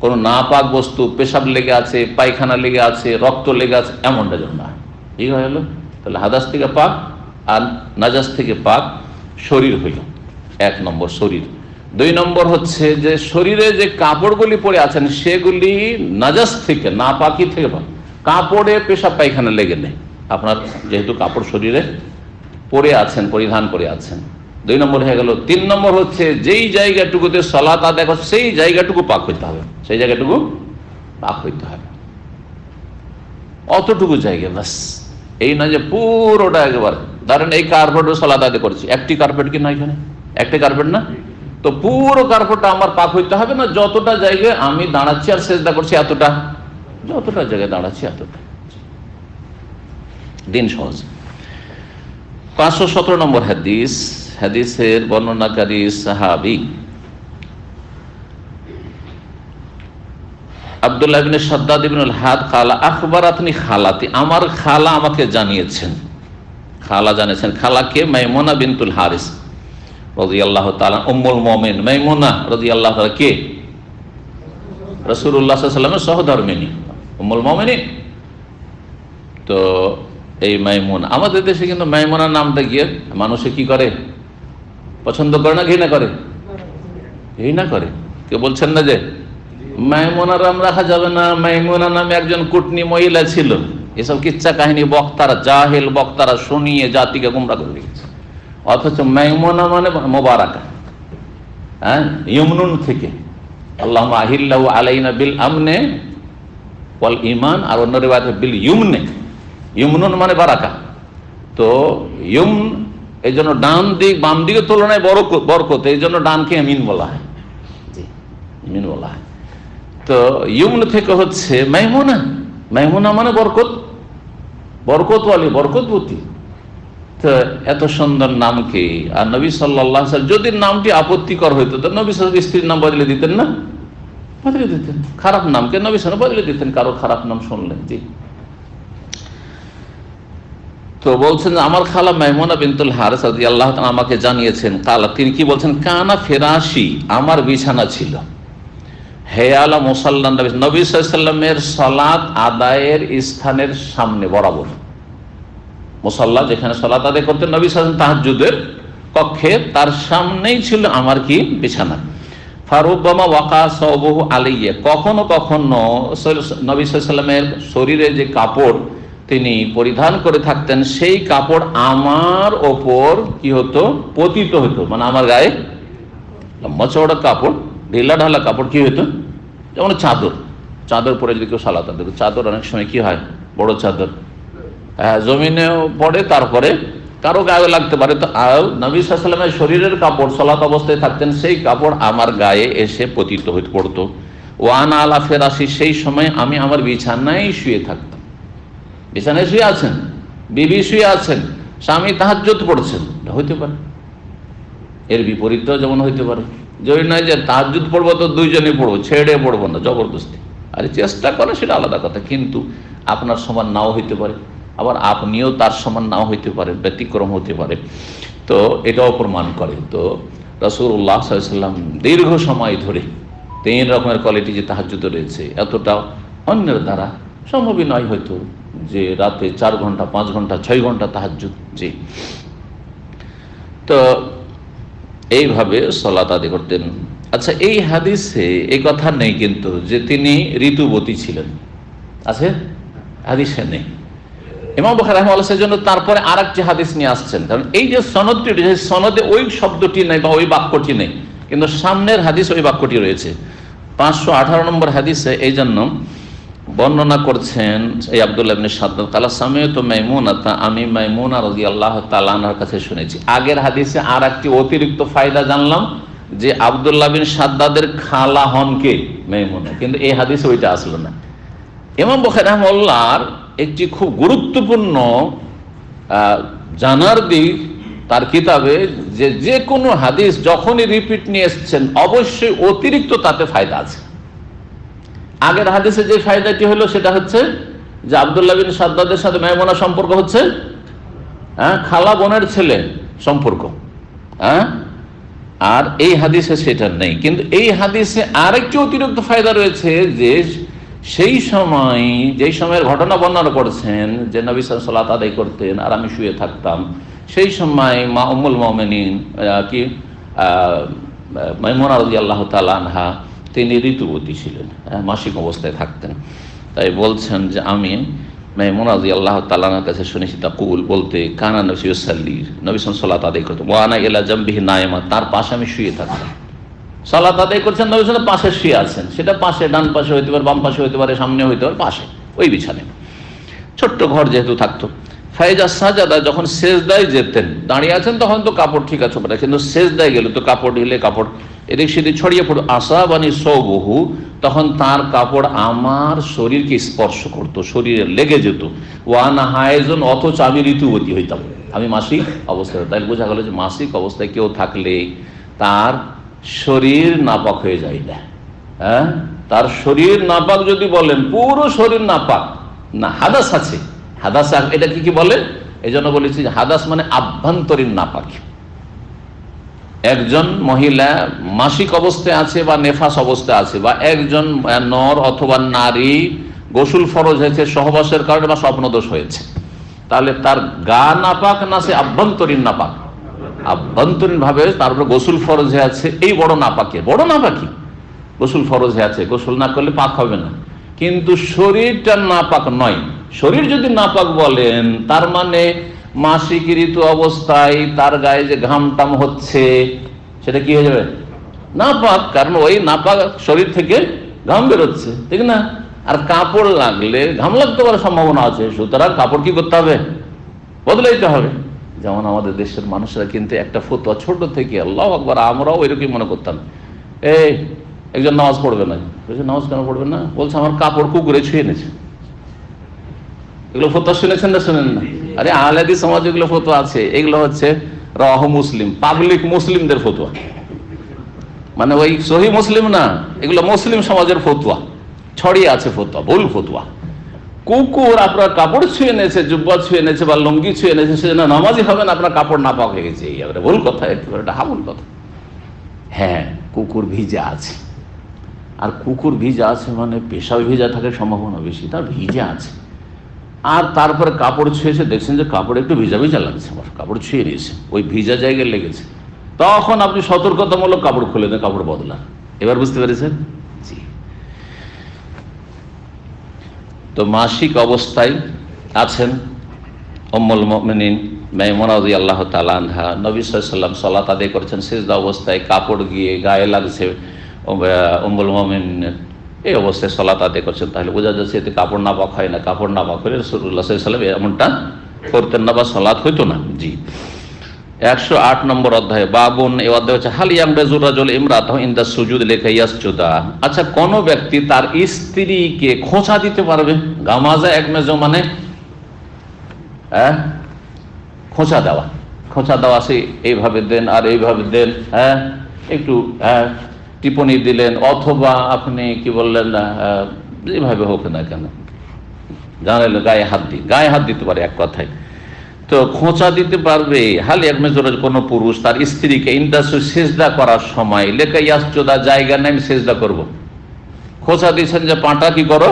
কোনো নাপাক বস্তু, পেশাব লেগে আছে, পায়খানা লেগে আছে, রক্ত লেগে আছে, এমনটা যেন না। এই হয়ে গেল। তাহলে হাদাস থেকে পাক আর নাজাস থেকে পাক শরীর হইল 1 নম্বর, শরীর। 2 নম্বর হচ্ছে যে শরীরে যে কাপড়গুলি পরে আছেন সেগুলি নাজাস থেকে, নাপাকি থেকে পাক। কাপড়ে পেশাব পায়খানা লেগে নেই আপনার, যেহেতু কাপড় শরীরে পরে আছেন, পরিধান করে আছেন। 2 নম্বর হয়ে গেল। 3 নম্বর হচ্ছে যেই জায়গাটুকুতে সালাত আদায় করছে সেই জায়গাটুকু পাক হইতে হবে, সেই জায়গাটুকু পাক হইতে হবে, অতটুকু জায়গা বাস। এই না যে পুরোটা একেবারে, ধরেন এই কার্পেটে সালাত আদায় করছি, একটি কার্পেট কি না, এখানে একটি কার্পেট না, তো পুরো কার্পেটটা আমার পাক হইতে হবে না? যতটা জায়গায় আমি দাঁড়াচ্ছি আর সেজদা করছি এতটা, যতটা জায়গায় দাঁড়াচ্ছি এতটা। দিন সহজ। 517 নম্বর হাদিস, হাদিসের বর্ণনাকারী সাহাবী আব্দুল্লাহ ইবনে শাদ্দাদ ইবনুল হাদ কালা আখবারাতনি খালাতি, আমার খালা আমাকে জানিয়েছেন। খালা জানিয়েছেন, খালাকে মাইমুনা বিনতুল হারিস রাদিয়াল্লাহু তাআলা, উম্মুল মুমিন মাইমুনা রাদিয়াল্লাহু তাআলা কে? রাসূলুল্লাহ সাল্লাল্লাহু আলাইহি ওয়াসাল্লামের সহধর্মিণী উম্মুল মুমিনিন। তো এই মাইমুনা, আমাদের দেশে কিন্তু মাইমুনা নামটা গিয়ে মানুষে কি করে, পছন্দ করে না ঘৃণা করে? ঘৃণা করে। কেউ বলছেন না যে মাইমুনার নাম রাখা যাবে না, মাইমুনা নামে একজন কুটনি মহিলা ছিল। এসব কিচ্ছা কাহিনী বক্তারা, জাহেল বক্তারা শুনিয়ে জাতিকে গুমরা করে দিয়েছে। অথচ মাইমুনা মানে মোবারকা, হ্যাঁ, ইয়মনুন থেকে, আল্লাহুম্মা আহিল্লাহু আলাইনা বিল আমনে ওয়াল ঈমান, আর অন্য রিওয়ায়াতে বিল ইয়ুমনে, ইয়মনুন মানে বারাকা। তো ইয়ুমন এই জন্য ডান দিক বাম দিকের তুলনায় বরকত, এই জন্য ডানকে আমিন বলা হয়, আমিন বলা হয়। তো ইয়ুমন থেকে হচ্ছে মাইমুনা, মাইমুনা মানে বরকত, বরকতওয়ালি, বরকতবতী। তো এত সুন্দর নাম কি? আর নবী সাল্লাল্লাহু আলাইহি ওয়াসাল্লাম যদি নামটি আপত্তিকর হইতো তো নবী সাল্লাল্লাহু আলাইহি ওয়াসাল্লাম স্ত্রীর নাম বদলে দিতেন না? বদলে দিতেন। খারাপ নামকে নবী সাল্লাল্লাহু আলাইহি ওয়াসাল্লাম বদলে দিতেন কারো খারাপ নাম শুনলেন। জি। তো বলছেন আমার খালা মাইমুনা বিনতুল হারিস রাদিয়াল্লাহু তাআলা আমাকে জানিয়েছেন, কালা, তিনি কি বলছেন, কানা ফিরাশি, আমার বিছানা ছিল, হেয়ালা মুসাল্লান নবী সাল্লাল্লাহু আলাইহি ওয়াসাল্লামের সালাত আদায়ের স্থানের সামনে বরাবর, মুসাল্লা যেখানে সালাত আদায় করতেন নবী সাল্লাল্লাহু আলাইহি ওয়াসাল্লাম তাহাজ্জুদের কক্ষে, তার সামনেই ছিল আমার কি বিছানা। ফারুব্বামা ওয়াকা সাওবুহু আলাইয়া, কখনো কখনো নবী সাল্লাল্লাহু আলাইহি ওয়াসাল্লামের শরীরে যে কাপড় তিনি পরিধান করে থাকতেন সেই কাপড় আমার ওপর কি হতো, পতিত হতো, মানে আমার গায়ে লম্বা চওড়া কাপড়, ঢিলা ঢালা কাপড় কি হতো, যেমন চাদর, চাদর পরে যদি কেউ সালাত আদায় করে, চাদর অনেক সময় কি হয়, বড় চাদর, হ্যাঁ, জমিনেও পড়ে, তারপরে কারো গায়ে লাগতে পারে। তো নবী সাল্লাল্লাহু আলাইহি ওয়াসাল্লামের শরীরের কাপড় সালাত অবস্থায় থাকতেন, সেই কাপড় আমার গায়ে এসে পতিত হয়ে পড়তো। ওয়ান আলা ফেরাসি, সেই সময় আমি আমার বিছানায় শুয়ে থাকতাম। বিছানায় শুয়ে আছেন, বিবি শুয়ে আছেন, স্বামী তাহাজ্জুদ পড়ছেন, হইতে পারে। এর বিপরীতটাও যেমন হইতে পারে, যদি নয় যে তাহাজ্জুদ পড়বো তো দুইজনে পড়বো, ছেড়ে পড়বো না জবরদস্তি, আরে চেষ্টা করে সেটা আলাদা কথা, কিন্তু আপনার সমান নাও হইতে পারে, আবার আপনিও তার সমান নাও হইতে পারে, ব্যতিক্রম হতে পারে। তো এটাও প্রমাণ করে। তো রাসূলুল্লাহ সাল্লাল্লাহু আলাইহি ওয়াসাল্লাম দীর্ঘ সময় ধরে 3 রকমের কোয়ালিটি যে তাহাজ্জুদ রয়েছে, এতটা অন্যের দ্বারা সম্ভবই নয় হয়তো, যে রাতে 4 ঘন্টা 5 ঘন্টা 6 ঘন্টা তাহাজ্জুদ। জি। তো এইভাবে সালাত আদায় করতেন। আচ্ছা, এই হাদিসে এই কথা নেই কিন্তু যে তিনি ঋতুবতী ছিলেন, আছে? হাদিসে নেই। ইমাম বুখারী রাহিমাহুল্লাহ সেজন্য তারপরে আরেকটি হাদিস নিয়ে আসছেন, কারণ এই যে সনদটি, সনদে ওই শব্দটি নেই বা ওই বাক্যটি নেই, কিন্তু সামনের হাদিস ওই বাক্যটি রয়েছে। 518 নম্বর হাদিসে এই জন্য বর্ণনা করছেন এই আব্দুল্লাহ ইবনে শাদ্দাদ, কালা সামিআতু মাইমুনাতা, আমি মাইমুনা রাদিয়াল্লাহু তাআলা আনহার কাছে শুনেছি। আগের হাদিসে আর একটি অতিরিক্ত ফায়দা জানলাম যে আব্দুল্লাহ বিন শাদ্দাদের খালা হন কে? মাইমুনা, কিন্তু এই হাদিসে ওইটা আসলো না। ইমাম বুখারী রাহিমাহুল্লাহর একটি খুব গুরুত্বপূর্ণ জানার দিক তার কিতাবে, যে কোনো হাদিস যখনই রিপিট নিয়ে এসেছেন অবশ্যই অতিরিক্ত তাতে ফায়দা আছে। আগের হাদিসে যে ফায়দাটি হলো সেটা হচ্ছে যে আব্দুল্লাহ বিন শাদ্দাদের সাথে মাইমুনা সম্পর্ক হচ্ছে খালা বোনের ছেলে সম্পর্ক, আর এই হাদিসে সেটা নেই। কিন্তু এই হাদিসে আরেকটি অতিরিক্ত ফায়দা রয়েছে যে সেই সময় যেই সময়ের ঘটনা বর্ণনা করছেন যে নবী সাল্লাল্লাহু আলাইহি ওয়াসাল্লাম সালাত আদায় করতেন আর আমি শুয়ে থাকতাম, সেই সময় মা উম্মুল মুমিনিন মাইমুনা রাদিয়াল্লাহু তাআলা আনহা তিনি ঋতুবতী ছিলেন, মাসিক অবস্থায় থাকতেন। তাই বলছেন যে আমি মাইমুনা রাদিয়াল্লাহু তাআলা আনহার কাছে শুনেছি তাকুল বলতে, কানা নবী ইউসাল্লি, নবী সাল্লাল্লাহু আলাইহি ওয়াসাল্লাম সালাত আদায় করতেন, ওয়া আনা ইলা জামবিহি নাইমা, তার পাশে আমি শুয়ে থাকতাম। সালাত আদায় করছেন, নবী সাল্লাল্লাহু আলাইহি ওয়াসাল্লাম পাশে শুয়ে আছেন, সেটা পাশে, ডান পাশে হইতে পারে, বাম পাশে হইতে পারে, সামনে হইতে পারে, পাশে ওই বিছানায়, ছোট্ট ঘর যেহেতু থাকতো। ফাইজা সাজাদা, যখন সেজদায় যেতেন, দাঁড়িয়ে আছেন তখন তো কাপড় ঠিক আছে, কিন্তু সেজদায় গেল তো কাপড় ঢিলে কাপড় এদিক সেদিক ছড়িয়ে পড়ো, আসাবানি সৌবহু, তখন তার কাপড় আমার শরীরকে স্পর্শ করতো, শরীরে লেগে যেত। ওয়ানা হায়জন, অথচ আমি ঋতুবতী হইতাম, আমি মাসিক অবস্থায়। তাই বোঝা গেল যে মাসিক অবস্থায় কেউ থাকলে তার শরীর নাপাক হয়ে যায় না। হ্যাঁ, তার শরীর নাপাক যদি বলেন, পুরো শরীর নাপাক না, হাদাস আছে, হাদাস এটা কি বলে, এই জন্য বলেছি হাদাস মানে আভ্যন্তরীণ নাপাক। একজন মহিলা মাসিক অবস্থায় আছে বা নেফাস অবস্থায় আছে, বা একজন নর অথবা নারী গোসল ফরজ হয়েছে সহবাসের কারণে বা স্বপ্নদোষ হয়েছে, তাহলে তার গা নাপাক না সে আভ্যন্তরীণ নাপাক? আভ্যন্তরীণ ভাবে তারপরে গোসল ফরজ হয়ে আছে, এই বড় নাপাকি গোসল ফরজ হয়ে আছে, গোসল না করলে পাক হবে না, কিন্তু শরীরটা নাপাক নয়। শরীর যদি নাপাক বলেন, তার মানে মাসিক ঋতু অবস্থায় তার গায়ে যে ঘামটাম হচ্ছে সেটা কি হয়ে যাবে? নাপাক, কারণ ওই নাপাক শরীর থেকে ঘাম বেরোচ্ছে, ঠিক না? আর কাপড় লাগলে ঘাম লাগতে পারার সম্ভাবনা আছে, সুতরাং কাপড় কি করতে হবে? বদলাইতে হবে। যেমন আমাদের দেশের মানুষরা কিন্তু একটা ফতোয়া ছোট থেকে, আল্লাহু আকবার, আমরাও এরকম মনে করতাম, এই একজন নামাজ পড়বে না, নামাজ কেন পড়বে না? বলছে আমার কাপড় কুকুরে ছুঁয়ে এনেছে। এগুলো ফতোয়া শুনেছেন না শুনেন না? আরে আহলে হাদিস সমাজ এগুলো ফতোয়া আছে, এগুলো হচ্ছে রাওয়াহু মুসলিম, পাবলিক মুসলিমদের ফতোয়া, মানে ওই সহিহ মুসলিম না, এগুলো মুসলিম সমাজের ফতোয়া, ছড়িয়ে আছে ফতোয়া, ভুল ফতোয়া। কুকুর আপনার কাপড় ছুঁয়ে এনেছে, জুব্বা ছুঁয়ে এনেছে বা লুঙ্গি ছুঁয়ে এনেছে, সেজন্য নামাজই হবে না, আপনার কাপড় নাপাক হয়ে গেছে, এই ভুল কথা, এটা হাবুল কথা। হ্যাঁ, কুকুর ভিজা আছে, আর কুকুর ভিজা আছে মানে পেশাব ভিজা থাকার সম্ভাবনা বেশি, তার ভিজা আছে, আর তারপরে কাপড় ছুঁয়েছে, দেখছেন যে কাপড় একটু ভিজা ভিজা লাগছে, আমার কাপড় ছুঁয়ে নিয়েছে, ওই ভিজা জায়গায় লেগেছে, তখন আপনি সতর্কতামূলক কাপড় খুলে দেন, কাপড় বদলান। এবার বুঝতে পেরেছেন? জি। তো মাসিক অবস্থায় আছেন উম্মুল মুমিনিন মাইমুনা রাদিয়াল্লাহু তাআলা আনহা, নবী সাল্লাল্লাহু আলাইহি ওয়াসাল্লাম সালাত আদায় করছেন, সিজদা অবস্থায় কাপড় গিয়ে গায়ে লাগছে উম্মুল মুমিনিনের, এই অবস্থায় সালাত আদায় করছেন, তাহলে বোঝা যাচ্ছে এতে কাপড় নাপাক হয় না। কাপড় নাপাক হলে রাসূলুল্লাহ সাল্লাল্লাহু আলাইহি ওয়াসাল্লাম এমনটা করতেন না বা সালাত হইতো না। জি। 108 নম্বর অধ্যায়, বাবুন, এই অধ্যায় হচ্ছে হাল ইয়ামরাজুর রাজুল ইমরাতাহু ইনদা সুজুদ লিকা ইয়াসজুদা। আচ্ছা, কোন ব্যক্তি তার স্ত্রীকে খোঁচা দিতে পারবে? গামাজা এক মেজো মানে খোঁচা দেওয়া, সে এইভাবে দেন আর এইভাবে দেন, একটু টিপনি দিলেন, অথবা আপনি কি বললেন, যেভাবে হোক না কেন, জানালেন গায়ে হাত দিতে পারে, এক কথায়। তো খোঁচা দিতে পারবে হাল একমেজোর কোন পুরুষ তার স্ত্রীকে ইন্দাসু সেজদা করার সময়, লেখা ইয়াসজুদা, জায়গা নেই আমি সেজদা করব। খোঁচা দিচ্ছেন যে পাটা কি করো,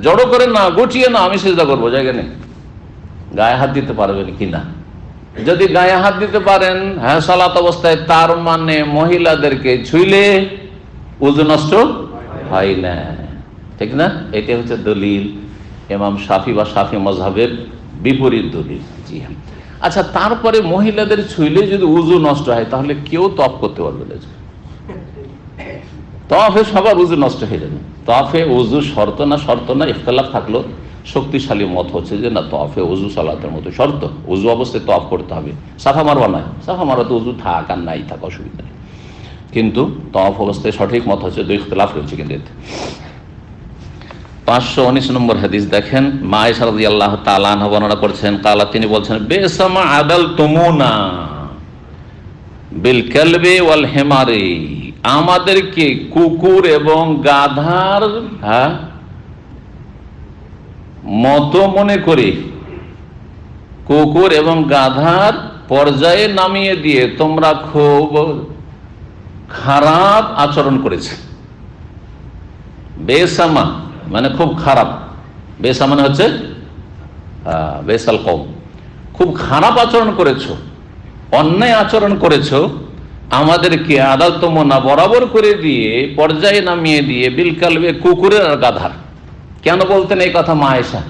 জড়ো করে না, গুটিয়ে না, আমি সেজদা করবো, জায়গা নেই। গায়ে হাত দিতে পারবেন কিনা? যদি গায়ে হাত দিতে পারেন, সালাত অবস্থায়, তার মানে মহিলাদেরকে ছুঁইলে ওযু নষ্ট হয় না, ঠিক না? এটা হচ্ছে দলিল ইমাম শাফি বা শাফি মাযহাবের বিপরীত দলিল। জি হ্যাঁ। আচ্ছা, তারপরে মহিলাদের ছুঁইলে যদি ওযু নষ্ট হয়, তাহলে কেউ তওয়াফ করতে পারবে না। তওয়াফে সবার ওযু নষ্ট হয়ে যাবে। তওয়াফে ওযু শর্ত না, ইখতিলাফ থাকলো, শক্তিশালী মত হচ্ছে যে না, তওয়াফে ওযু সালাতের মতো শর্ত, ওযু অবস্থায় তওয়াফ করতে হবে, সাফা মারওয়া নয়। সাফা মারওয়াতে ওযু থাক আর নাই থাক অসুবিধা নেই, কিন্তু তওয়াফ অবস্থায় সঠিক মত হচ্ছে, দুই ইখতিলাফ রয়েছে কিন্তু এতে। 519 নম্বর হাদিস দেখেন, মা আয়েশা রাদিয়াল্লাহু তাআলা আনহা বর্ণনা করছেন, কালা, তিনি বলছেন, বেসামা আদাল তুমুনা বিল কালবি ওয়াল হিমারি, আমাদেরকে কুকুর এবং গাধার মতো মনে করে, কুকুর এবং গাধার পর্যায়ে নামিয়ে দিয়ে তোমরা খুব খারাপ আচরণ করেছে। বেসামা মানে খুব খারাপ, বেসা মানে হচ্ছে বেসাল কওম, খুব খারাপ আচরণ করেছো, অন্যায় আচরণ করেছো, আমাদেরকে আদালতমনা বরাবর করে দিয়ে পর্যায়ে নামিয়ে দিয়ে বিলকালবে কুকুরের আর গাধার। কেন বলতেন এই কথা মা আয়েশা?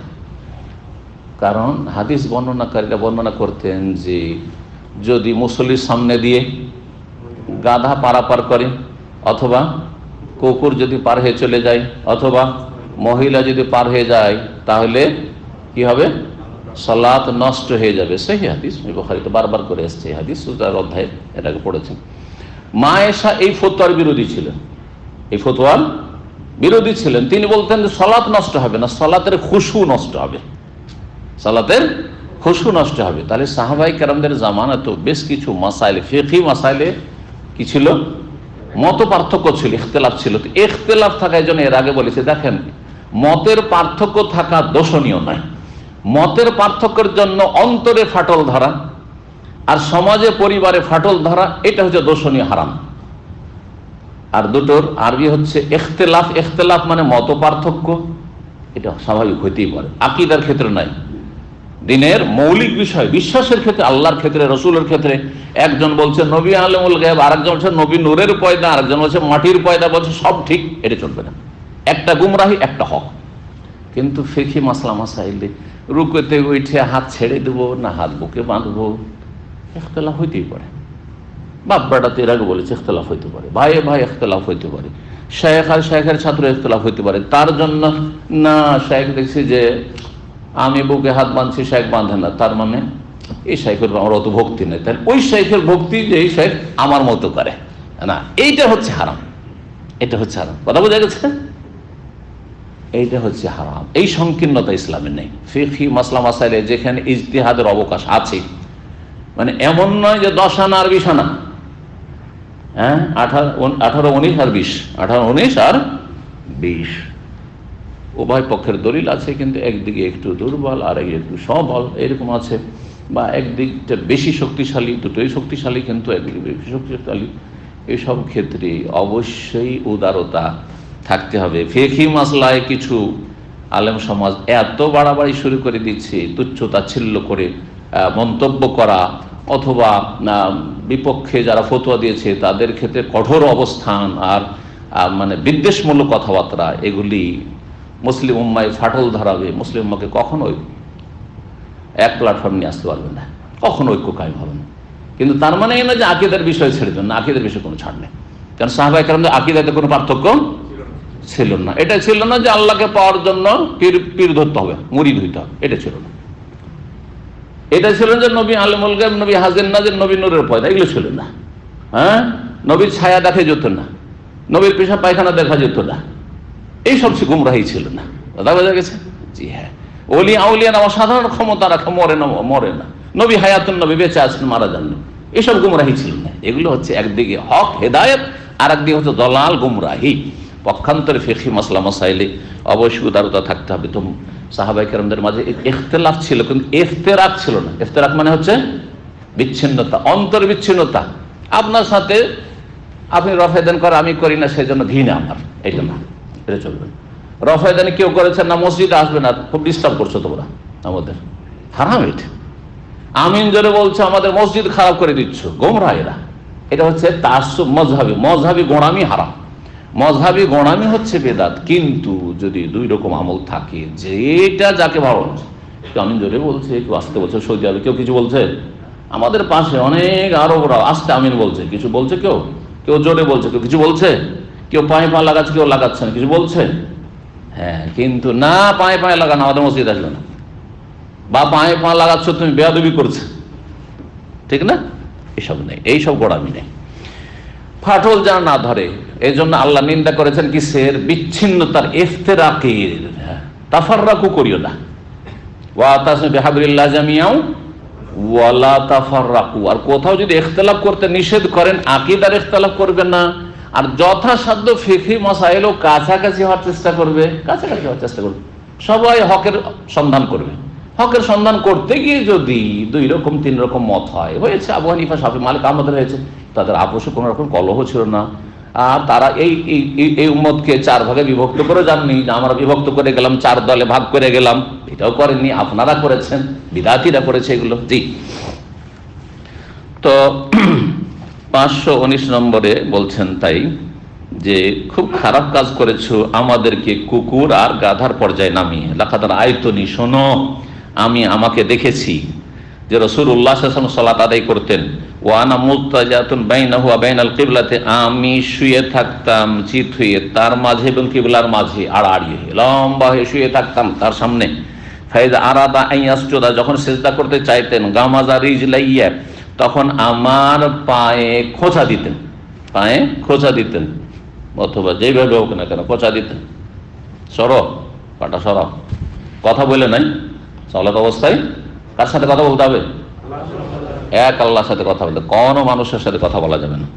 কারণ হাদিস বর্ণনাকারীরা বর্ণনা করতেন যে যদি মুসল্লির সামনে দিয়ে গাধা পারাপার করে, অথবা কুকুর যদি পার হয়ে চলে যায়, অথবা মহিলা যদি পার হয়ে যায়, তাহলে কি হবে? সালাত নষ্ট হয়ে যাবে। সেই হাদিস বুখারীতে বারবার করে এসছে, হাদিস সূরার অধ্যায়ে এটাকে পড়েছেন। মা আয়েশা এই ফতোয়ার বিরোধী ছিলেন, এই ফতোয়ার বিরোধী ছিলেন। তিনি বলতেন যে সালাত নষ্ট হবে না, সালাতের খুশু নষ্ট হবে, সালাতের খুশু নষ্ট হবে। তাহলে সাহাবায়ে কেরামদের জামানা তো বেশ কিছু মাসাইলে, ফিকহি মাসাইলে কি ছিল? মত পার্থক্য ছিল, ইখতিলাফ ছিল। তো ইখতিলাফ থাকার জন্য এর আগে বলেছে, দেখেন মতের পার্থক্য থাকা দোষণীয় নয়। মতের পার্থক্যের জন্য অন্তরে ফাটল ধরা আর সমাজে পরিবারে ফাটল ধরা, এটা হচ্ছে দোষণীয়, হারাম। আর দুটোর আরবি হচ্ছে ইখতিলাফ। ইখতিলাফ মানে মত পার্থক্য, এটা স্বাভাবিক হইতেই পারে, আকীদার ক্ষেত্রে নাই। দিনের মৌলিক বিষয়, বিশ্বাসের ক্ষেত্রে, আল্লাহর ক্ষেত্রে, রসুলের ক্ষেত্রে একজন বলছে নবী আলেমুল গায়ব, আরেকজন বলছে নবী নূরের পয়দা, আরেকজন বলছে মাটির পয়দা, বলছে সব ঠিক, এটা চলবে না। একটা গুমরাহি, একটা হক। কিন্তু ফিকহি মাসলা মাসাইলে রুকুতে উঠে হাত ছেড়ে দেবো না হাত বুকে বাঁধবো, ইখতিলাফ হইতেই পারে। বাপ বেটা তো এর আগে বলেছে ইখতিলাফ হইতে পারে, ভাই ভাই ইখতিলাফ হইতে পারে, শায়েখ আর শায়েখের ছাত্র ইখতিলাফ হইতে পারে। তার জন্য না শায়েখ দেখছি যে আমি বুকে হাত বাঁধছি, শায়েখ বাঁধে না, তার মানে এই শায়েখের আমার অত ভক্তি নেই, তাহলে ওই শায়েখের ভক্তি যে এই শায়েখ আমার মতো করে না, এইটা হচ্ছে হারাম। এটা হচ্ছে হারাম, কথা বোঝা গেছে? এইটা হচ্ছে হারাম। এই সংকীর্ণতা ইসলামে নেই। ফিকহি মাসলা মাসাইলে যেখানে ইজতিহাদের অবকাশ আছে, মানে এমন নয় যে 10 আনা আর 20 আনা, হ্যাঁ 18, 19 আর 20, 18, 19 আর 20, উভয় পক্ষের দলিল আছে, কিন্তু একদিকে একটু দুর্বল আর একটু সবল এরকম আছে, বা একদিকটা বেশি শক্তিশালী, দুটোই শক্তিশালী কিন্তু একদিকে বেশি শক্তিশালী। এইসব ক্ষেত্রে অবশ্যই উদারতা থাকতে হবে। ফিকহি মাসলায় কিছু আলেম সমাজ এত বাড়াবাড়ি শুরু করে দিচ্ছে, তুচ্ছ তাচ্ছিল্য করে মন্তব্য করা, অথবা বিপক্ষে যারা ফতোয়া দিয়েছে তাদের ক্ষেত্রে কঠোর অবস্থান আর মানে বিদ্বেষমূলক কথাবার্তা, এগুলি মুসলিম উম্মায় ফাটল ধরাবে। মুসলিম উম্মাকে কখনোই এক প্ল্যাটফর্ম নিয়ে আসতে পারবে না, কখনো ঐক্য কায়েম হবে না। কিন্তু তার মানে এই না যে আকীদার বিষয় ছেড়ে দেন না, আকীদার বিষয়ে কোনো ছাড় নেই। কারণ সাহাবায়ে কেরামদের আকীদাতে কোনো পার্থক্য ছিল না। এটা ছিল না যে আল্লাহকে পাওয়ার জন্য পীর ধরতে হবে, মুরিদ হইতে হবে, এটা ছিল না। এটা ছিল যে নবী আলেমুল গায়ব, নবী হাজির নাজির, নবী নূরের পয়দা, এগুলো ছিল না। হ্যাঁ, নবীর ছায়া দেখা যেত না, নবীর পেশাব পায়খানা দেখা যেত না, এইসব গুমরাহি ছিল না। কথা বোঝা গেছে? জি হ্যাঁ। ওলি আউলিয়া না অসাধারণ ক্ষমতা রাখা, মরে না, নবী হায়াতুন, নবী বেঁচে আছেন, মারা যান না, এসব গুমরাহি ছিল না। এগুলো হচ্ছে একদিকে হক হেদায়েত, আর একদিকে হচ্ছে দলাল গুমরাহি। পক্ষান্তরে ফিকহি মাসলা মাসাইলে অবশ্যই উদারতা থাকতে হবে। তো সাহাবায়ে কেরামদের মাঝে ইখতিলাফ ছিল, কিন্তু ইফতিরাক ছিল না। ইফতিরাক মানে হচ্ছে বিচ্ছিন্নতা, অন্তর বিচ্ছিন্নতা। আপনার সাথে আপনি রফায়দান করে আমি করি না, সেই জন্য ঘৃণা আমার, এটা না, এটা চলবে না। রফায়দানি কেউ করেছেন না, মসজিদে আসবে না, খুব ডিস্টার্ব করছো তোমরা আমাদের, হারাম এটা। আমিন জোরে বলছো, আমাদের মসজিদ খারাপ করে দিচ্ছ, গোমরাহ এরা। এটা হচ্ছে তাআসসুব, মযহাবি গোঁড়ামি হারাম। মযহাবি গোঁড়ামি হচ্ছে বেদাত। কিন্তু যদি দুই রকম আমল থাকে, যেটা যাকে ভালো, কেউ আমিন জোরে বলছে, কেউ আসতে বলছে, সৌদি আরবে কেউ কিছু বলছে, আমাদের পাশে অনেক আরবরা আসতে আমিন বলছে, কিছু বলছে, কেউ জোরে বলছে, কেউ কিছু বলছে, কেউ পায়ে পা লাগাচ্ছে, কেউ লাগাচ্ছে না, কিছু বলছে। হ্যাঁ, কিন্তু না পায়ে পায়ে লাগানো, আমাদের মসজিদ আসবে না, বা পায়ে পা লাগাচ্ছ তুমি, বেয়াদবি করছে, ঠিক না? এসব নেই, এইসব গোড়ামি নেই। ফাটল যেন না ধরে, এই জন্য আল্লাহ নিন্দা করেছেন কিসের? বিচ্ছিন্নতার, ইফতিরাকের। তাফাররাকু করিও না, ওয়াতাসিমু বিহাবলিল্লাহ জামিআন ওয়ালা তাফাররাকু। আর কোথাও যদি ইখতিলাফ করতে নিষেধ করেন, আকীদার ইখতিলাফ করবে না, আর যথাসাধ্য ফিকহি মাসাইলও কাছাকাছি হওয়ার চেষ্টা করবে, সবাই হকের সন্ধান করবে, হকের সন্ধান করতে গিয়ে যদি 2 রকম 3 রকম মত হয়েছে, আবু হানিফা, শাফি, মালিক, আহমদের হয়েছে, তাদের আপোষে কোনো রকম কলহ ছিল না। আর তারা এই উম্মতকে 4 ভাগে বিভক্ত করে যাননি, আমরা বিভক্ত করে গেলাম, 4 দলে ভাগ করে গেলাম, এটাও করেননি, আপনারা করেছেন, বিদাতিরা করেছে এগুলো। জি, তো 519 নম্বরে বলছেন তাই যে খুব খারাপ কাজ করেছো, আমাদেরকে কুকুর আর গাধার পর্যায়ে নামিয়ে। লাকাদ রাআইতুনি, শোনো, আমাকে দেখেছি যে রাসূলুল্লাহ সাল্লাল্লাহু আলাইহি ওয়াসাল্লাম সালাত আদায় করতেন। ওয়া আনা মুত্তাজাতুন বাইনাহু ওয়া বাইনাল কিবলাতে, আমি শুয়ে থাকতাম চিত হয়ে তার মাঝে এবং কিবলার মাঝে, আড়াআড়ি লম্বা হয়ে শুয়ে থাকতাম তার সামনে। ফাইজা আরাদা আন ইয়াসজুদা, যখন সিজদা করতে চাইতেন, গামাজা রিজলাইয়া, তখন আমার পায়ে খোঁচা দিতেন, অথবা যেভাবে হোক না কেন খোঁচা দিতেন। সরব, পাটা সরব, কথা বলে নাই সালাত অবস্থায়। কার সাথে কথা বলতে হবে? এক আল্লাহর সাথে কথা বলতে, কোনো মানুষের সাথে কথা বলা যাবে না।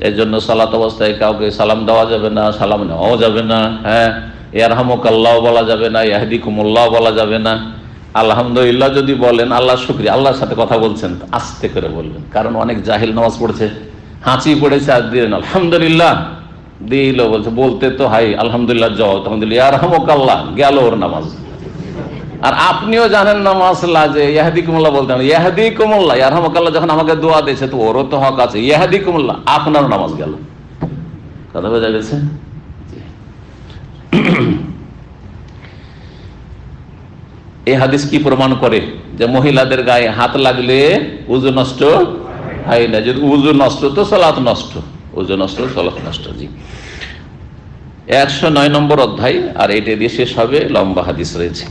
এর জন্য সালাত অবস্থায় কাউকে সালাম দেওয়া যাবে না, সালাম নেওয়াও যাবে না। হ্যাঁ, ইয়ারহামুকাল্লাহ বলা যাবে না, ইয়াহদিকুমুল্লাহ বলা যাবে না। আলহামদুলিল্লাহ যদি বলেন, আল্লাহ শুকরিয়া, আল্লাহর সাথে কথা বলছেন, আস্তে করে বলবেন। কারণ অনেক জাহিল নামাজ পড়ছে, হাঁচি পড়েছে, আর দিলেন আলহামদুলিল্লাহ, দিল বলছে, বলতে তো হাই আলহামদুলিল্লাহ যাও, তখন দিল ইয়ারহামুকাল্লাহ, গেল ওর নামাজ। আর আপনিও জানেন না মাসলা যে ইয়াহদিকুমুল্লাহ বলতে হবে, ইয়াহদিকুমুল্লাহ, ইয়ারহামুকাল্লাহ যখন আমাকে দোয়া দিয়েছে তো ওরও তো হক আছে, ইয়াহদিকুমুল্লাহ, আপনার নামাজ গেল। কথা বোঝা গেছে? এই হাদিস কি প্রমাণ করে? যে মহিলাদের গায়ে হাত লাগলে উযু নষ্ট হয় না। যদি উযু নষ্ট তো সালাত নষ্ট, উযু নষ্ট সালাত নষ্ট। জি, 109 নম্বর অধ্যায়, আর এটা দিয়ে শেষ হবে, লম্বা হাদিস রয়েছে।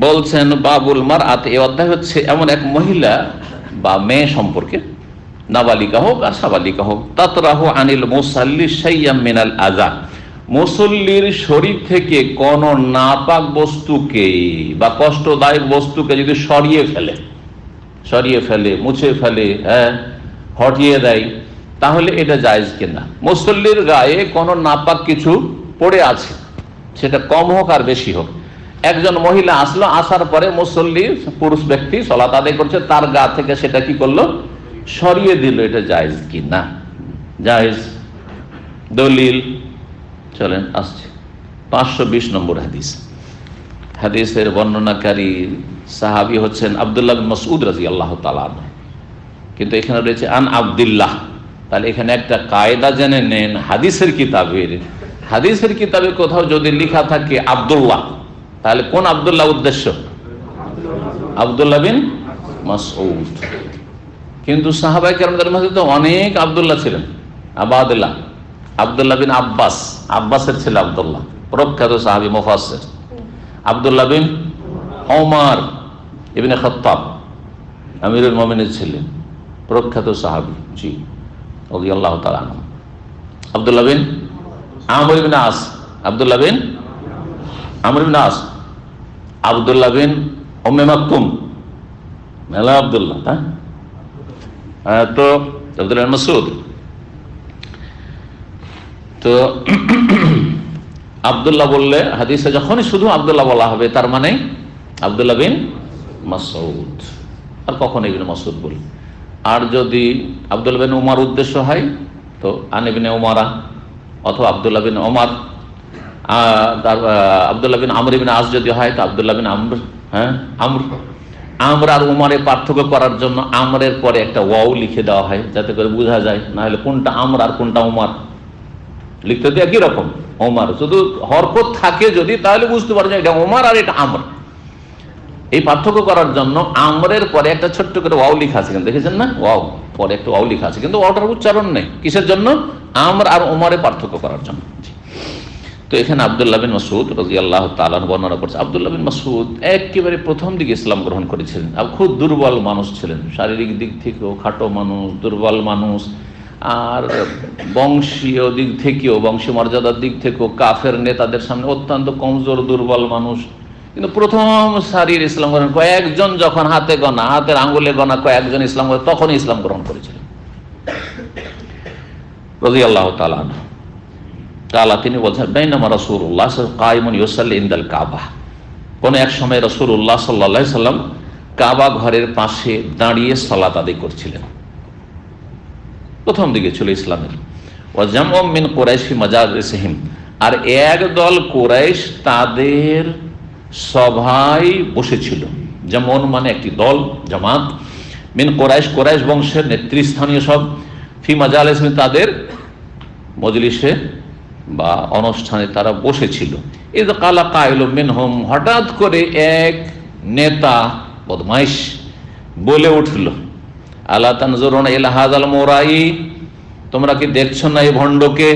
বলছেন বাবুল মারআত, এই অধ্যায় হচ্ছে এমন এক মহিলা বা মেয়ে সম্পর্কে, নাবালিকা হোক আর সাবালিকা হোক, তাতরাহু আনিল মুসাল্লি শাইয়্যাম মিনাল আযা, মুসল্লির শরীর থেকে কোন নাপাক বস্তুকে বা কষ্টদায়ক বস্তুকে যদি সরিয়ে ফেলে, মুছে ফেলে, হ্যাঁ, হটিয়ে দেয়, তাহলে এটা জায়েজ কিনা। মুসল্লির গায়ে কোন নাপাক কিছু পড়ে আছে, সেটা কম হোক আর বেশি হোক। একজন মহিলা আসলো, আসার পরে মুসল্লি পুরুষ ব্যক্তি সালাত আদায় করছে, তার গা থেকে সেটা কি করলো? সরিয়ে দিল, এটা জায়েজ কিনা? জায়েজ। দলিল চলেন আসছে 520 নম্বর হাদিস। হাদিসের বর্ণনাকারী সাহাবী হচ্ছেন আব্দুল্লাহ বিন মাসউদ রাদিয়াল্লাহু তাআলা আনহু, কিন্তু এখানে রয়েছে আন আব্দুল্লাহ। তাহলে এখানে একটা কায়দা জেনে নেন, হাদিসের কিতাবে কোথাও যদি লেখা থাকে আব্দুল্লাহ, তাহলে কোন আব্দুল্লাহ উদ্দেশ্য? আব্দুল্লাহ বিন মাসউদ। কিন্তু সাহাবায়ে কেরামদের মধ্যে তো অনেক আব্দুল্লাহ ছিলেন। আবাদুল্লাহ, আব্দুল্লাহ বিন আব্বাসের ছেলে আব্দুল্লাহ, প্রখ্যাত সাহাবী মুফাসসির। আব্দুল্লাহ বিন ওমর ইবনে খাত্তাব, আমিরুল মুমিনিন ছিলেন, প্রখ্যাত সাহাবী, জি, রাদিয়াল্লাহু তাআলা আনহু। আব্দুল্লাহ বিন আমর ইবনে আস, আব্দুল্লাহ বিন আমর ইবনে আস, আব্দুল্লাহ বিন উম্মে মাকতুম, মেলা আব্দুল্লাহ। তো আব্দুল্লাহ বিন মাসউদ, তো আব্দুল্লাহ বললে হাদিসে যখনই শুধু আব্দুল্লাহ বলা হবে, তার মানে আব্দুল্লাহ বিন মাসউদ, আর কখনো ইবনে মাসউদ বলি। আর যদি আব্দুল্লাহ বিন উমর উদ্দেশ্য হয় তো আন ইবনে উমারা, অথবা আব্দুল্লাহ বিন ওমর, আব্দুল্লাহ বিন আমর ইবনে আস যদি হয় তো আব্দুল্লাহ বিন আমর। হ্যাঁ, আমর আর উমরে পার্থক্য করার জন্য আমরের পরে একটা ওয়াও লিখে দেওয়া হয়, যাতে করে বোঝা যায়, না হলে কোনটা আমর আর কোনটা উমর লিখতে দিয়ে একই রকম। ওমর শুধু হরকত থাকে যদি, তাহলে বুঝতে পারবেন এটা ওমর আর এটা আমর। এই পার্থক্য করার জন্য আমরের পরে একটা ছোট্ট করে ওয়াও লিখা আছে, দেখেছেন না? ওয়াও পরে একটা ওয়াও লিখা আছে, কিন্তু ওয়াওটার উচ্চারণ নেই। কিসের জন্য? আমর আর ওমরে পার্থক্য করার জন্য। তো এখানে আব্দুল্লাহ বিন মাসউদ রাদিয়াল্লাহু তাআলা বর্ণনা করছে, আব্দুল্লাহ বিন মাসউদ একেবারে প্রথম দিকে ইসলাম গ্রহণ করেছিলেন। আর খুব দুর্বল মানুষ ছিলেন, শারীরিক দিক থেকেও খাটো মানুষ, দুর্বল মানুষ, আর বংশীয় দিক থেকেও, বংশী মর্যাদার দিক থেকেও কাফের নেতাদের সামনে অত্যন্ত কমজোর দুর্বল মানুষ। কিন্তু প্রথম সারির ইসলাম গ্রহণ, কয়েকজন যখন হাতের আঙ্গুলে গোনা কয়েকজন ইসলাম গ্রহণ, তখনই ইসলাম গ্রহণ করেছিলেন রাদিয়াল্লাহু তাআলা আনহু। তাআলা তিনি বলছেন, বাইনামা রাসূলুল্লাহ কায়িমুন ইউসাল্লি ইনদাল কাবা, কোনো এক সময় রাসূলুল্লাহ সাল্লাল্লাহু আলাইহি সাল্লাম কাবা ঘরের পাশে দাঁড়িয়ে সালাত আদায় করছিলেন। প্রথম দিকে ছিল ইসলামের। ওয়া জামউম মিন কুরাইশ ফি মাজালিসিহিম, আর একদল কুরাইশ তাদের সভায় বসেছিল। যেমন মানে একটি দল, জামাত, মিন কুরাইশ, কুরাইশ বংশের নেতৃস্থানীয় সব, ফি মাজালিসিহিম তাদের মজলিসে বা অনুষ্ঠানে তারা বসেছিল। ইয ক্বালা কাইলুম মিনহুম, হঠাৎ করে এক নেতা বদমাইশ বলে উঠল, আলা তানজুরুনা ইলা হাযাল মুরাই, তোমরা কি দেখছো না এই ভণ্ডকে?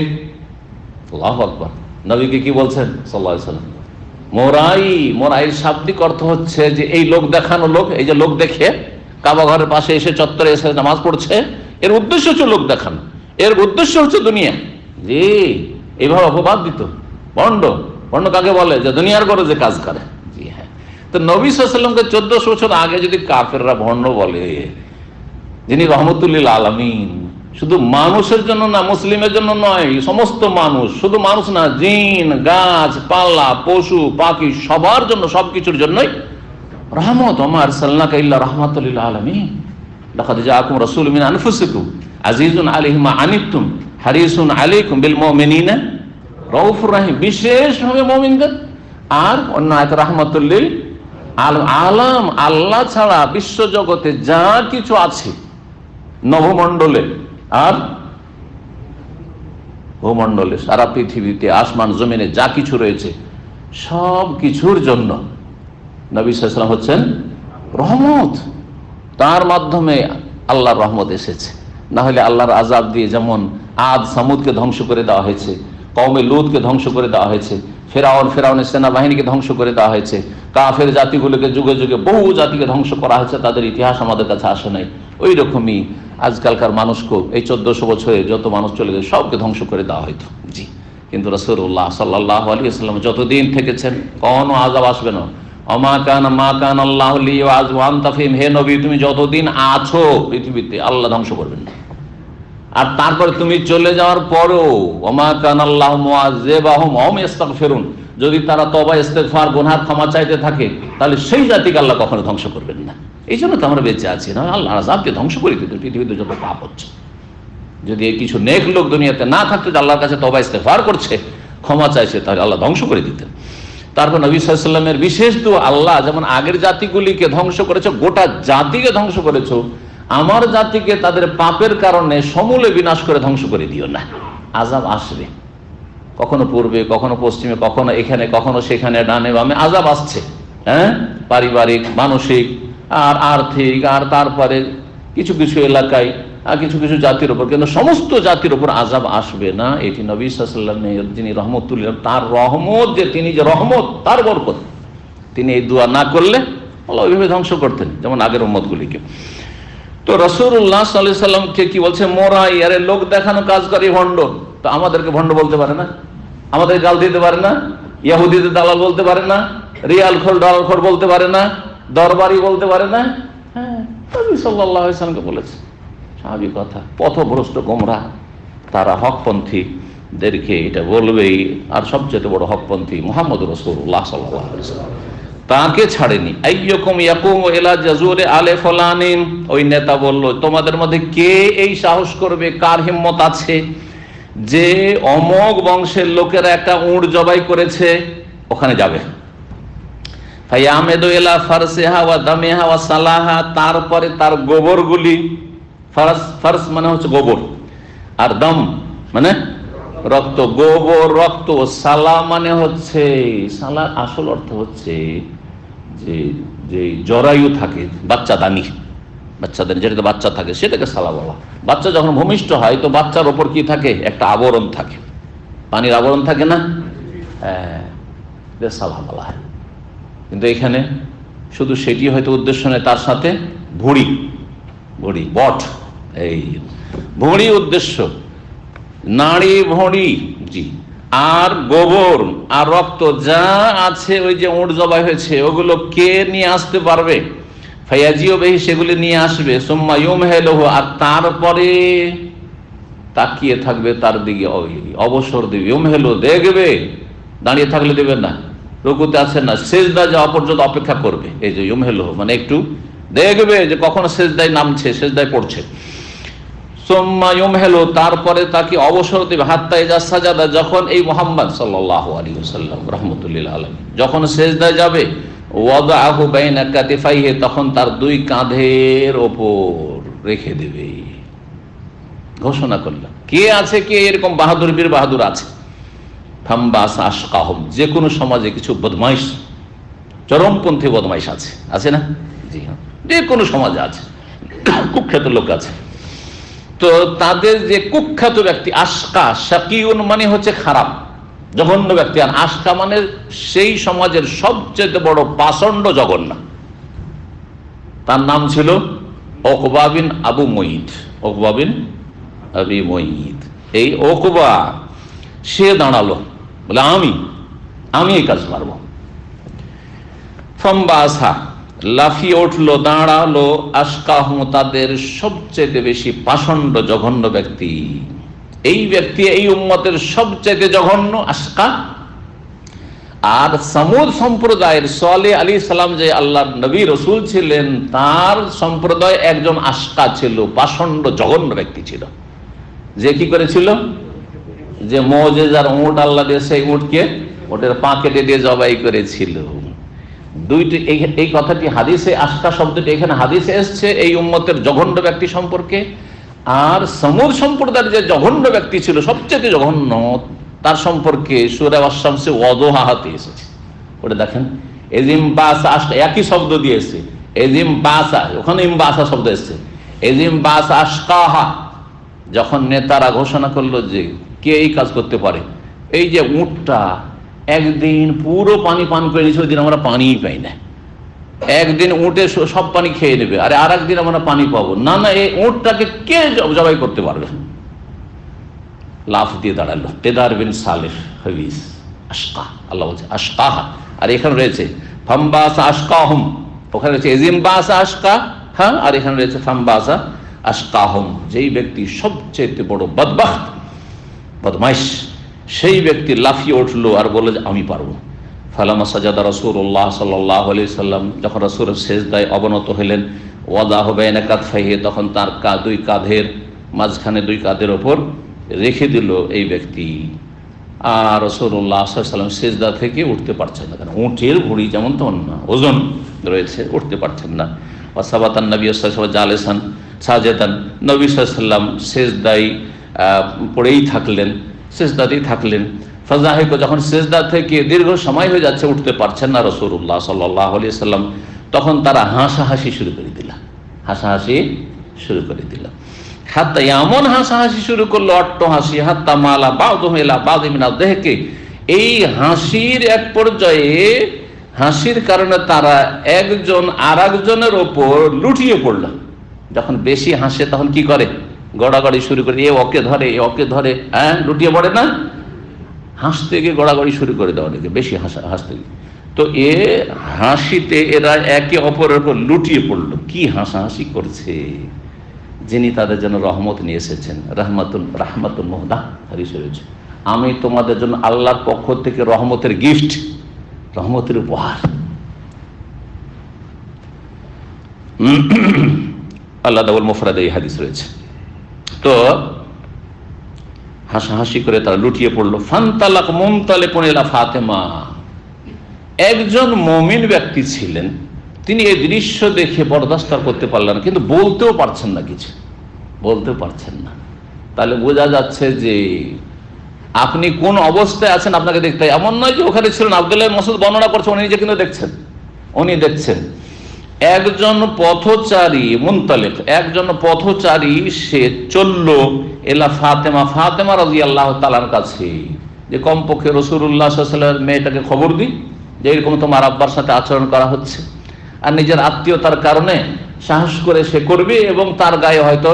আল্লাহু আকবার। নবীকে কি বলছেন সাল্লাল্লাহু আলাইহি ওয়াসাল্লাম? মোরাই, মোরাইয়ের শাব্দিক অর্থ হচ্ছে যে এই লোক দেখানো লোক, এই যে লোক দেখে কাবা ঘরের পাশে এসে চত্বরে এসে নামাজ পড়ছে, এর উদ্দেশ্য হচ্ছে লোক দেখানো, এর উদ্দেশ্য হচ্ছে দুনিয়া। জি, এইভাবে অপবাদ দিত ভণ্ড। ভণ্ড কাকে বলে? যে দুনিয়ার করে যে কাজ করে। জি হ্যাঁ। তো নবী সাল্লাল্লাহু আলাইহি ওয়াসাল্লামকে 1400 বছর আগে যদি কাফেররা ভণ্ড বলে, যিনি রহমতুল লিল আলামিন, শুধু মানুষের জন্য না, মুসলিমের জন্য নয়, সমস্ত মানুষ, শুধু মানুষ না, জিন, গাছ পাল্লা, পশু পাখি, সবার জন্য, সবকিছুর জন্যই রহমত। ওমা আরসালনাকা ইল্লা রাহমাতাল লিল আলামিন, লাকাদ জাআকুম রাসূলুম মিন আনফুসিকুম আজিজুন আলাইহি মা আনিতুম হারিসুন আলাইকুম বিল মুমিনিনা রাউফুর রাহিম, বিশেষভাবে মুমিনদের। আর অন্য আয়াত রাহমাতুল লিল আলাম, আল্লাহ ছাড়া বিশ্বজগতে যা কিছু আছে নভমণ্ডলে আর ভূমণ্ডলে, সারা পৃথিবীতে, আসমান জমিনে যা কিছু রয়েছে সব কিছুর জন্য নবী সাল্লাল্লাহু আলাইহি ওয়াসাল্লাম হচ্ছেন রহমত। তার মাধ্যমে আল্লাহর রহমত এসেছে। না হলে আল্লাহর আযাব দিয়ে যেমন আদ সামুদকে ধ্বংস করে দেওয়া হয়েছে, কওমে লুতকে ধ্বংস করে দেওয়া হয়েছে, ফেরাউনের সেনাবাহিনীকে ধ্বংস করে দেওয়া হয়েছে, কাফের জাতিগুলোকে যুগে যুগে বহু জাতিকে ধ্বংস করা হয়েছে, তাদের ইতিহাস আমাদের কাছে আসে নাই। ওই রকমই আজকালকার মানুষকে এই 1400 বছরে যত মানুষ চলে গেছে সবকে ধ্বংস করে দেওয়া হইতো। জি, কিন্তু রাসূলুল্লাহ সাল্লাল্লাহু আলাইহি ওয়াসাল্লাম যতদিন থেকেছেন কোনো আযাব আসবে না। ওমা কানা মা কানা আল্লাহু লিইউআযিব ওয়া আনতা ফীহিম, হে নবী তুমি যতদিন আছো পৃথিবীতে আল্লাহ ধ্বংস করবেন না। আর তারপরে তুমি চলে যাওয়ার পরও ওমা কানা আল্লাহু মুআযিবাহুম ওয়া হুম ইস্তাগফিরুন, যদি তারা তওবা ইস্তেগফার গুনাহ ক্ষমা চাইতে থাকে তাহলে সেই জাতিকে আল্লাহ কখনো ধ্বংস করবেন না। এই জন্য তো আমরা বেঁচে আছি, না আল্লাহ আযাবকে ধ্বংস করে দিত পৃথিবীতে যত পাপ হচ্ছে। যদি এই কিছু নেক লোক দুনিয়াতে না থাকতো যে আল্লাহর কাছে তওবা ইস্তেগফার করছে, ক্ষমা চাইছে, তাহলে আল্লাহ ধ্বংস করে দিতেন। তারপর নবী সাল্লাল্লাহু আলাইহি ওয়াসাল্লামের বিশেষ দোয়া, আল্লাহ যেমন আগের জাতিগুলিকে ধ্বংস করেছো, গোটা জাতিকে ধ্বংস করেছো, আমার জাতিকে তাদের পাপের কারণে সমূলে বিনাশ করে ধ্বংস করে দিও না। আযাব আসবে, কখনো পূর্বে, কখনো পশ্চিমে, কখনো এখানে, কখনো সেখানে, ডানে বামে আযাব আসছে। হ্যাঁ, পারিবারিক, মানসিক আর আর্থিক, আর তারপরে কিছু কিছু এলাকায় আর কিছু কিছু জাতির উপর, কিন্তু সমস্ত জাতির উপর আযাব আসবে না। এটি নবী সাল্লাল্লাহু আলাইহি ওয়াসাল্লামের, যিনি রহমতুল, তার রহমত, যে তিনি যে রহমত, তার বরকত। তিনি এই দোয়া না করলে আল্লাহ ওইভাবে ধ্বংস করতেন যেমন আগের উম্মতগুলিকে। তো রাসূলুল্লাহ সাল্লাল্লাহু আলাইহি ওয়াসাল্লামকে কি বলছে? মোরাই, আরে লোক দেখানো কাজ করে ভণ্ড। তো আমাদেরকে ভণ্ড বলতে পারে না, আমাদের গাল দিতে পারে না, ইহুদিদের দালাল বলতে পারে না, রিয়াল খোর ডলার খোর বলতে পারে না, দরবারি বলতে পারে না। হ্যাঁ, নবী সাল্লাল্লাহু আলাইহি ওয়াসাল্লামকে বলেছে, স্বাভাবিক কথা। পথভ্রষ্ট গোমরাহ তারা হকপন্থীদেরকে এটা বলবেই। আর সবচেয়ে বড় হকপন্থী মুহাম্মদ রাসূলুল্লাহ সাল্লাল্লাহু আলাইহি ওয়াসাল্লাম, তাকে ছাড়েনি। আইয়ুকুম ইয়াকুমু ইলা জাযুরি আলে ফুলানিন, ওই নেতা বলল, তোমাদের মধ্যে কে এই সাহস করবে, কার হিম্মত আছে যে অমোক বংশের লোকেরা একটা উট জবাই করেছে, ওখানে যাবে। ফায়ামেদু ইলা ফারসিহা ওয়া দামিহা ওয়া সালাহা, তারপরে তার গোবরগুলি, ফারস মানে হচ্ছে গোবর, আর দম মানে রক্ত, গোবর রক্ত, সালা মানে হচ্ছে, সালার আসল অর্থ হচ্ছে যে যে জরায়ু থাকে, বাচ্চাদানি, বাচ্চাদের যেটাতে বাচ্চা থাকে সেটাকে সালা বলা। বাচ্চা যখন ভূমিষ্ঠ হয় তো বাচ্চার ওপর কি থাকে? একটা আবরণ থাকে, পানির আবরণ থাকে না, সালা বলা হয়। কিন্তু এখানে শুধু সেটি হয়তো উদ্দেশ্য নেই, তার সাথে ভুঁড়ি, ভুঁড়ি বট, এই ভুঁড়ি উদ্দেশ্য, নাড়ি ভুঁড়ি, জি, আর গোবর আর রক্ত যা আছে ওই যে উট জবাই হয়েছে ওগুলো কে নিয়ে আসতে পারবে? ফায়াজিও বেহি, সেগুলি নিয়ে আসবে। সুম্মা ইউমহিলুহু, আর তারপরে তাকিয়ে থাকবে তার দিকে, অবসর দেবে। ইউমহিলু, দেখবে, দাঁড়িয়ে থাকলে দেবে না, রুকুতে আছেন না, সেজদা যাওয়া পর্যন্ত অপেক্ষা করবে। এই যে ইউমহেলু মানে একটু দেখবে যে কখনো সেজদায় নামছে, সেজদায় পড়ছে। সুম্মা ইউমহেলু তারপরে তাকে অবসর দেবে, হাত্তা ইযা সাজাদা যখন এই মুহাম্মদ সাল্লাল্লাহু আলাইহি ওয়াসাল্লাম রাহমাতুল্লিল আলামিন যখন সেজদায় যাবে, ওয়াদাহু বাইনা কাতিফাইহি তখন তার দুই কাঁধের ওপর রেখে দেবে। ঘোষণা করলাম কে আছে, কে এরকম বাহাদুর বীর বাহাদুর আছে। ফাম্বাস আশকাহুম যে কোনো সমাজে কিছু বদমাইশ, চরমপন্থী বদমাইশ আছে, আছে না? জি হ্যাঁ, যে কোনো সমাজে আছে, কুখ্যাত লোক আছে। তো তাদের যে কুখ্যাত ব্যক্তি আশকা, শাকিউন মানে হচ্ছে খারাপ জঘন্য ব্যক্তি, আর আশকা মানে সেই সমাজের সবচেয়ে বড় পাষণ্ড জঘন্য। তার নাম ছিল উকবা বিন আবু মুইত, উকবা বিন আবি মুইত। এই উকবা সে দাঁড়ালো, বলে আমি এই কাজ পারবো। ফাম্বাসা লাফিয়ে উঠলো, দাঁড়ালো, আশকাহুম তাদের সবচেয়ে বেশি পাষণ্ড জঘন্য ব্যক্তি। এই ব্যক্তি এই উম্মতের সবচেয়ে জঘন্য আশকা। আর সামুদ সম্প্রদায়ের সালেহ আলাইহিস সালাম যে আল্লাহর নবী রাসূল ছিলেন, তার সম্প্রদায় একজন আশকা ছিল, পাষণ্ড জঘন্য ব্যক্তি ছিল। যে কি করেছিল, যে মুজিজার উট আল্লাহ দিয়ে সেই উটকে ওটার পা কেটে দিয়ে জবাই করেছিল। দুইটি এই কথাটি হাদিসে, আশকা শব্দটি এখানে হাদিসে এসছে এই উম্মতের জঘন্য ব্যক্তি সম্পর্কে। আর সমুদ সম্প্রদায়ের যে জঘন্য ব্যক্তি ছিল, সবচেয়ে জঘন্য, তার সম্পর্কে সূরা আশ-শামসে ওয়াদুহাতে এসেছে। ওটা দেখেন, এজিম বাসা আশকা একই শব্দ দিয়েছে, এজিম বাসা, ওখানে ইমবাসা শব্দ এসেছে। এজিম বাসা আশকাহা যখন নেতারা ঘোষণা করলো যে কে এই কাজ করতে পারে, এই যে উটটা একদিন পুরো পানি পান করে নিয়েছে, ওই দিন আমরা পানিই পাই না। একদিন উঠে সব পানি খেয়ে নেবে, আরে আর একদিন আমরা পানি পাবো না। না, এই উটটাকে কে জবাই করতে পারবে? লাফ দিয়ে দাঁড়ালো তেদার বিন সালেহ হাবিস আশকা, আল্লাহ বলছে আশকাহা। আর এখানে রয়েছে ফাম্বাসা আশকাহুম, ওখানে রয়েছে এজিম বাসা আশকা, হ্যাঁ, আর এখানে রয়েছে ফাম্বাসা আশকাহুম। যেই ব্যক্তি সবচেয়ে বড় বদবখত, বদমাইশ, সেই ব্যক্তি লাফিয়ে উঠলো আর বলল যে আমি পারবো। ফালামা সাজাদা রাসূলুল্লাহ সাল্লাল্লাহু আলাইহি সাল্লাম যখন রাসূল সেজদায় অবনত হলেন, ওয়াদাহু বাইনা কাতফাইহি তখন তার দুই কাঁধের মাঝখানে, দুই কাঁধের ওপর রেখে দিল এই ব্যক্তি। আর রাসূলুল্লাহ সাল্লাল্লাহু আলাইহি সাল্লাম সেজদা থেকে উঠতে পারছেন না, কারণ উটের ভুঁড়ি যেমন তেমন না, ওজন রয়েছে, উঠতে পারছেন না। ওয়াসাবাতান নবী সাল্লাল্লাহু আলাইহি ওয়াসাল্লাম জালিসান সাজেদান, নবী সাল্লাল্লাহু আলাইহি ওয়াসাল্লাম সেজদায় পড়েই থাকলেন, সেজদাতেই থাকলেন। ফাজাহিক যখন সেজদা থেকে দীর্ঘ সময় হয়ে যাচ্ছে, উঠতে পারছেন না রাসূলুল্লাহ সাল্লাল্লাহু আলাইহি ওয়াসাল্লাম, তখন তারা হাসাহাসি শুরু করে দিল, হাসাহাসি শুরু করে দিল। হাত্তা এমন হাসাহাসি শুরু করলো, অট্ট হাসি, হাত্তা মালা বাউদুহু ইলা বাউদিন মিনাদ দেহকে। এই হাসির এক পর্যায়ে, হাসির কারণে তারা একজন আর একজনের ওপর লুটিয়ে পড়ল। যখন বেশি হাসে তখন কি করে, গড়াগড়ি শুরু করে, এ ওকে ধরে, এ ওকে ধরে, হ্যাঁ, লুটিয়ে পড়ে না, হাসতে গিয়ে গড়াগড়ি শুরু করে দেওয়া, বেশি হাসতে গিয়ে। তো এ হাসিতে এরা একে অপরের উপর লুটিয়ে পড়লো। কি হাসাহাসি করছে, যিনি তাদের জন্য রহমত নিয়ে এসেছেন, রাহমাতুল মুহদা হাদিসে রয়েছে, আমি তোমাদের জন্য আল্লাহর পক্ষ থেকে রহমতের গিফট, রহমতের উপহার। আল্লাহ দাউল মুফরাদে এই হাদিস রয়েছে। তো হাসাহাসি করে তারা লুটিয়ে পড়লো। ফান্তালাক মুনতালিকুন ইলা ফাতেমা, একজন মুমিন ব্যক্তি ছিলেন, তিনি এই দৃশ্য দেখে বরদাস্ত করতে পারলেন না, কিন্তু বলতেও পারছেন না, কিছু বলতেও পারছেন না। তাহলে বোঝা যাচ্ছে যে আপনি কোন অবস্থায় আছেন আপনাকে দেখতে হয়। এমন নয় যে ওখানে ছিলেন, আব্দুল্লাহ ইবনে মাসউদ বর্ণনা করছে, উনি নিজে কিন্তু দেখছেন, উনি দেখছেন একজন পথচারী, মুনতালিক একজন পথচারী, সে চললো এলা ফাতেমা, ফাতেমা রাদিয়াল্লাহু তাআলার কাছে, যে কমপক্ষে রাসূলুল্লাহ সাল্লাল্লাহু আলাইহি ওয়াসাল্লামের মেয়েটাকে খবর দিই যে এরকম তোমার আব্বার সাথে আচরণ করা হচ্ছে। আর নিজের আত্মীয়তার কারণে সাহস করে সে করবে, এবং তার গায়ে হয়তো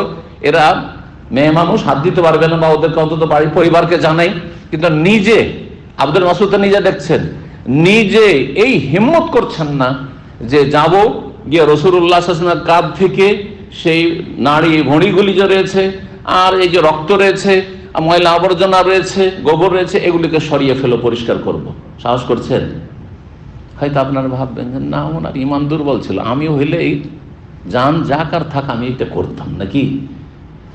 এরা মেয়ে মানুষ হাত দিতে পারবে না, বা ওদেরকে অন্তত বাড়ির পরিবারকে জানাই। কিন্তু নিজে আব্দুল মাসউদ নিজে দেখছেন, নিজে এই হিম্মত করছেন না যে যাব গিয়ে রাসূলুল্লাহ সাল্লাল্লাহু আলাইহি ওয়াসাল্লামের কাঁধ থেকে সেই নাড়ি ভুঁড়িগুলি যে রয়েছে, আর এই যে রক্ত রয়েছে, ময়লা আবর্জনা রয়েছে, গোবর রয়েছে, এগুলিকে সরিয়ে ফেলো, পরিষ্কার করব। সাহস করছেন? হয়তো আপনারা ভাববেন যে না, ওনার ইমান দুর্বল ছিল, আমিও হইলে এই জান যাক আর থাক আমি এটা করতাম নাকি।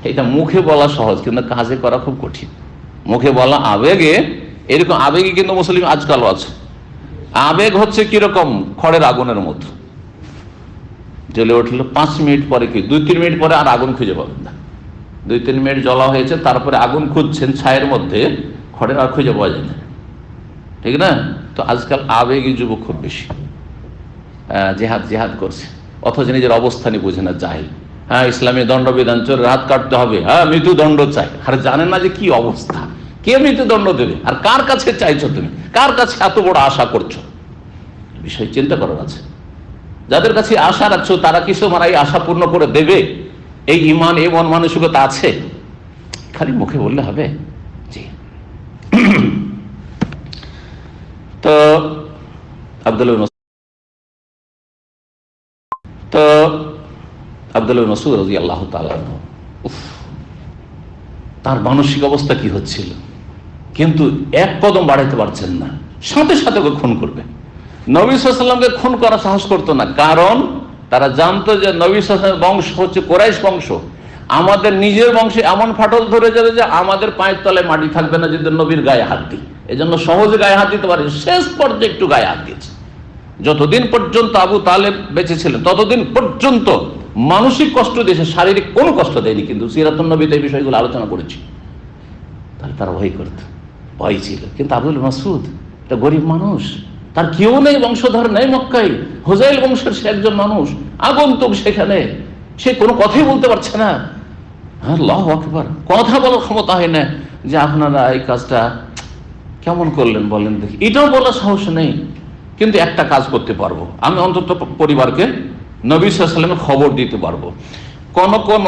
এটা মুখে বলা সহজ, কিন্তু কাজে করা খুব কঠিন। মুখে বলা আবেগে, এরকম আবেগে কিন্তু মুসলিম আজকালও আছে। আবেগ হচ্ছে কিরকম, খড়ের আগুনের মতো, জ্বলে উঠলো 5 মিনিট পরে কি 2-3 মিনিট পরে আর আগুন খুঁজে পাবেন না। 2-3 মিনিট জ্বলা হয়েছে, তারপরে আগুন খুঁজছেন ছায়ের মধ্যে, খড়ের আর খুঁজে পাওয়া যায় না, ঠিক না? তো আজকাল আবেগী যুবক খুব বেশি, জেহাদ জেহাদ করছে, অথচ নিজের অবস্থানই বুঝে না, জাহিল। হ্যাঁ, ইসলামী দণ্ডবিধান, চোরের হাত কাটতে হবে, হ্যাঁ মৃত্যুদণ্ড চাই। আর জানেন না যে কি অবস্থা, কে মৃত্যুদণ্ড দেবে, আর কার কাছে চাইছো তুমি, কার কাছে এত বড় আশা করছো, বিষয় চিন্তা করার আছে। যাদের কাছে আশা রাখছো তারা কিছু এই আশা পূর্ণ করে দেবে, এই ইমান, এই মন মানসিকতা আছে? খালি মুখে বললে হবে? জি। তো আব্দুল্লাহ ইবনে মাসউদ রাদিয়াল্লাহু তাআলা তার মানসিক অবস্থা কি হচ্ছিল, কিন্তু এক কদম বাড়াইতে পারছেন না, সাথে সাথে ওকে খুন করবে। নবী সাল্লাল্লাহু আলাইহি ওয়াসাল্লামকে খুন করার সাহস করতো না, কারণ তারা জানতো যে নবী সাল্লাল্লাহু আলাইহি ওয়াসাল্লামের বংশ হচ্ছে কুরাইশ বংশ। আমাদের নিজের বংশে এমন ফাটল ধরে যাবে যে আমাদের পায়ের তলায় মাটি থাকবে না যদি নবীর গায়ে হাত দিই। এজন্য সহজে গায়ে হাত দিতে পারে, শেষ পর্যায়ে একটু গায়ে হাত দিয়েছে। যতদিন পর্যন্ত আবু তালেব বেঁচে ছিলেন ততদিন পর্যন্ত মানসিক কষ্ট দিয়েছে, শারীরিক কোনো কষ্ট দেয়নি। কিন্তু সিরাতুন নবীতে এই বিষয়গুলো আলোচনা করেছি। তাহলে তারা ভয় করত, ভয় ছিল। কিন্তু আব্দুল মাসউদ একটা গরিব মানুষ, তার কেউ নেই, বংশধর নেই মক্কায়, হুজাইল বংশের সে একজন মানুষ, আগন্তুক সেখানে, সে কোনো কথাই বলতে পারছে না। আল্লাহু আকবার, কথা বলার ক্ষমতা হয় না যে আপনারা এই কাজটা কেমন করলেন বলেন দেখি, এটাও বলার সাহস নেই। কিন্তু একটা কাজ করতে পারবো, আমি অন্তত পরিবারকে নবী সাল্লাল্লাহু আলাইহি ওয়াসাল্লামের খবর দিতে পারবো। কোন কোন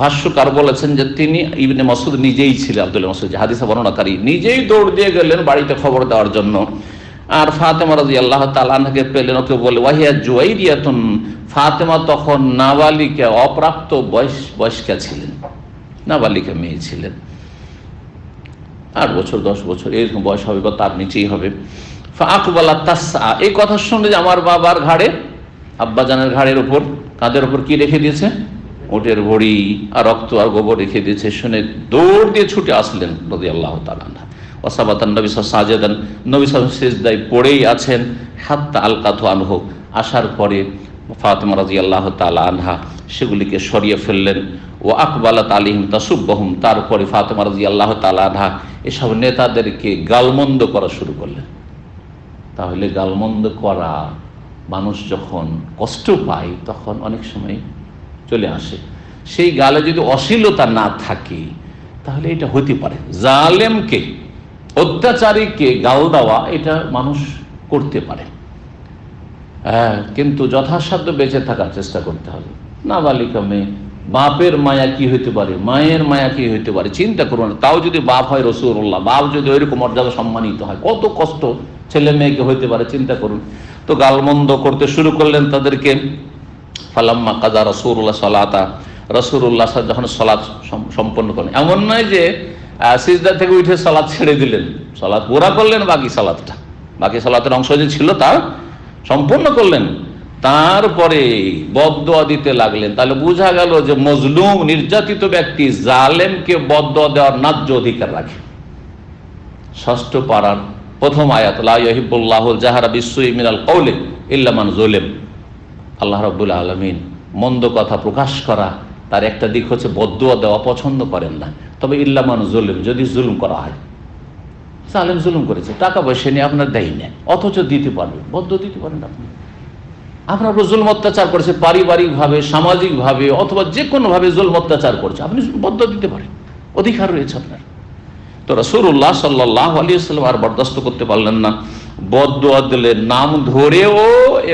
ভাষ্যকার বলেছেন যে তিনি ইবনে মাসউদ নিজেই ছিলেন, আব্দুল্লাহ মাসউদ হাদিসে বর্ণনাকারী নিজেই দৌড় দিয়ে গেলেন বাড়িতে খবর দেওয়ার জন্য। আর ফাতেমা রাদিয়াল্লাহু তাআলা আনহাকে পেলেন, ওকে বলে ওয়াহিয়া জুয়াইরিয়াতুন, ফাতেমা তখন নাবালিকা, অপ্রাপ্ত বয়স্কা ছিলেন, নাবালিকা মেয়ে ছিলেন, 8 বছর 10 বছর এরকম বয়স হবে বা তার নিচেই হবে। ফাআকবালা তাসআ, এই কথা শুনে যে আমার বাবার ঘাড়ে, আব্বাজানের ঘাড়ের উপর, কাঁধের উপর কি রেখে দিয়েছে, ওটের ভড়ি আর রক্ত আর গোবর রেখে দিয়েছে, শুনে দৌড় দিয়ে ছুটে আসলেন রাদিয়াল্লাহু তাআলা আনহা। ওয়াসাবাতান নবী সাল্লাল্লাহু আলাইহি ওয়াসাল্লাম, নবী সাল্লাল্লাহু আলাইহি ওয়াসাল্লাম সিজদায় পড়েই আছেন। হাত্তা আলকাতু আনহু, আসার পরে ফাতেমা রাদিয়াল্লাহু তাআলা আনহা সেগুলিকে সরিয়ে ফেললেন। ও আকবালাত আলাইহিম তাসুব্বুহুম, তারপরে ফাতেমা রাদিয়াল্লাহু তাআলা আনহা এসব নেতাদেরকে গালমন্দ করা শুরু করলেন। তাহলে গালমন্দ করা, মানুষ যখন কষ্ট পায় তখন অনেক সময় চলে আসে। সেই গালে যদি অশ্লীলতা না থাকে তাহলে এটা হতে পারে। জালেমকে, অত্যাচারীকে গাল দেওয়া এটা মানুষ করতে পারে, হ্যাঁ, কিন্তু যথাসাধ্য বেঁচে থাকার চেষ্টা করতে হবে। নাবালিকা মেয়ে, বাপের মায়া কি হইতে পারে, মায়ের মায়া কি হইতে পারে চিন্তা করুন। তাও যদি বাপ হয় রাসূলুল্লাহ, বাপ যদি ওইরকম মর্যাদা সম্মানিত হয়, কত কষ্ট ছেলে মেয়েকে হইতে পারে চিন্তা করুন। তো গালমন্দ করতে শুরু করলেন তাদেরকে। ফালাম্মা কাযা রাসূলুল্লাহ সালাতা, রাসূলুল্লাহ যখন সালাত সম্পন্ন করলেন, এমন নয় যে সিজদা থেকে উঠে সালাত ছেড়ে দিলেন, সালাত পুরা করলেন, বাকি সালাতের অংশ যে ছিল তা সম্পূর্ণ করলেন, তারপরে বদদোয়া দিতে লাগলেন। তাহলে বোঝা গেল যে মজলুম, নির্যাতিত ব্যক্তি জালেমকে বদদোয়া দেওয়ার ন্যায্য অধিকার রাখে। 6ষ্ঠ পারার প্রথম আয়াত, লা ইউহিব্বুল্লাহুল জাহরা বিসসুই মিনাল কওলি ইল্লা মান যুলিম। আল্লাহ রাব্বুল আলামিন মন্দ কথা প্রকাশ করা, তার একটা দিক হচ্ছে বদদোয়া দেওয়া পছন্দ করেন না, তবে ইল্লা মান যুলিম, যদি জুলুম করা হয়। জালেম জুলুম করেছে, টাকা পয়সা নিয়ে আপনার দেয় না, অথচ দিতে পারবেন, বদদোয়া দিতে পারেন আপনি। আপনার উপর জুলম অত্যাচার করেছে, পারিবারিকভাবে, সামাজিকভাবে, অথবা যে কোনোভাবে জুলম অত্যাচার করছে, আপনি বদদোয়া দিতে পারেন, অধিকার রয়েছে আপনার। তো রাসূলুল্লাহ সাল্লাল্লাহু আলাইহি ওয়াসাল্লাম আর বরদাস্ত করতে পারলেন না, বদদোয়া দিলেন নাম ধরেও,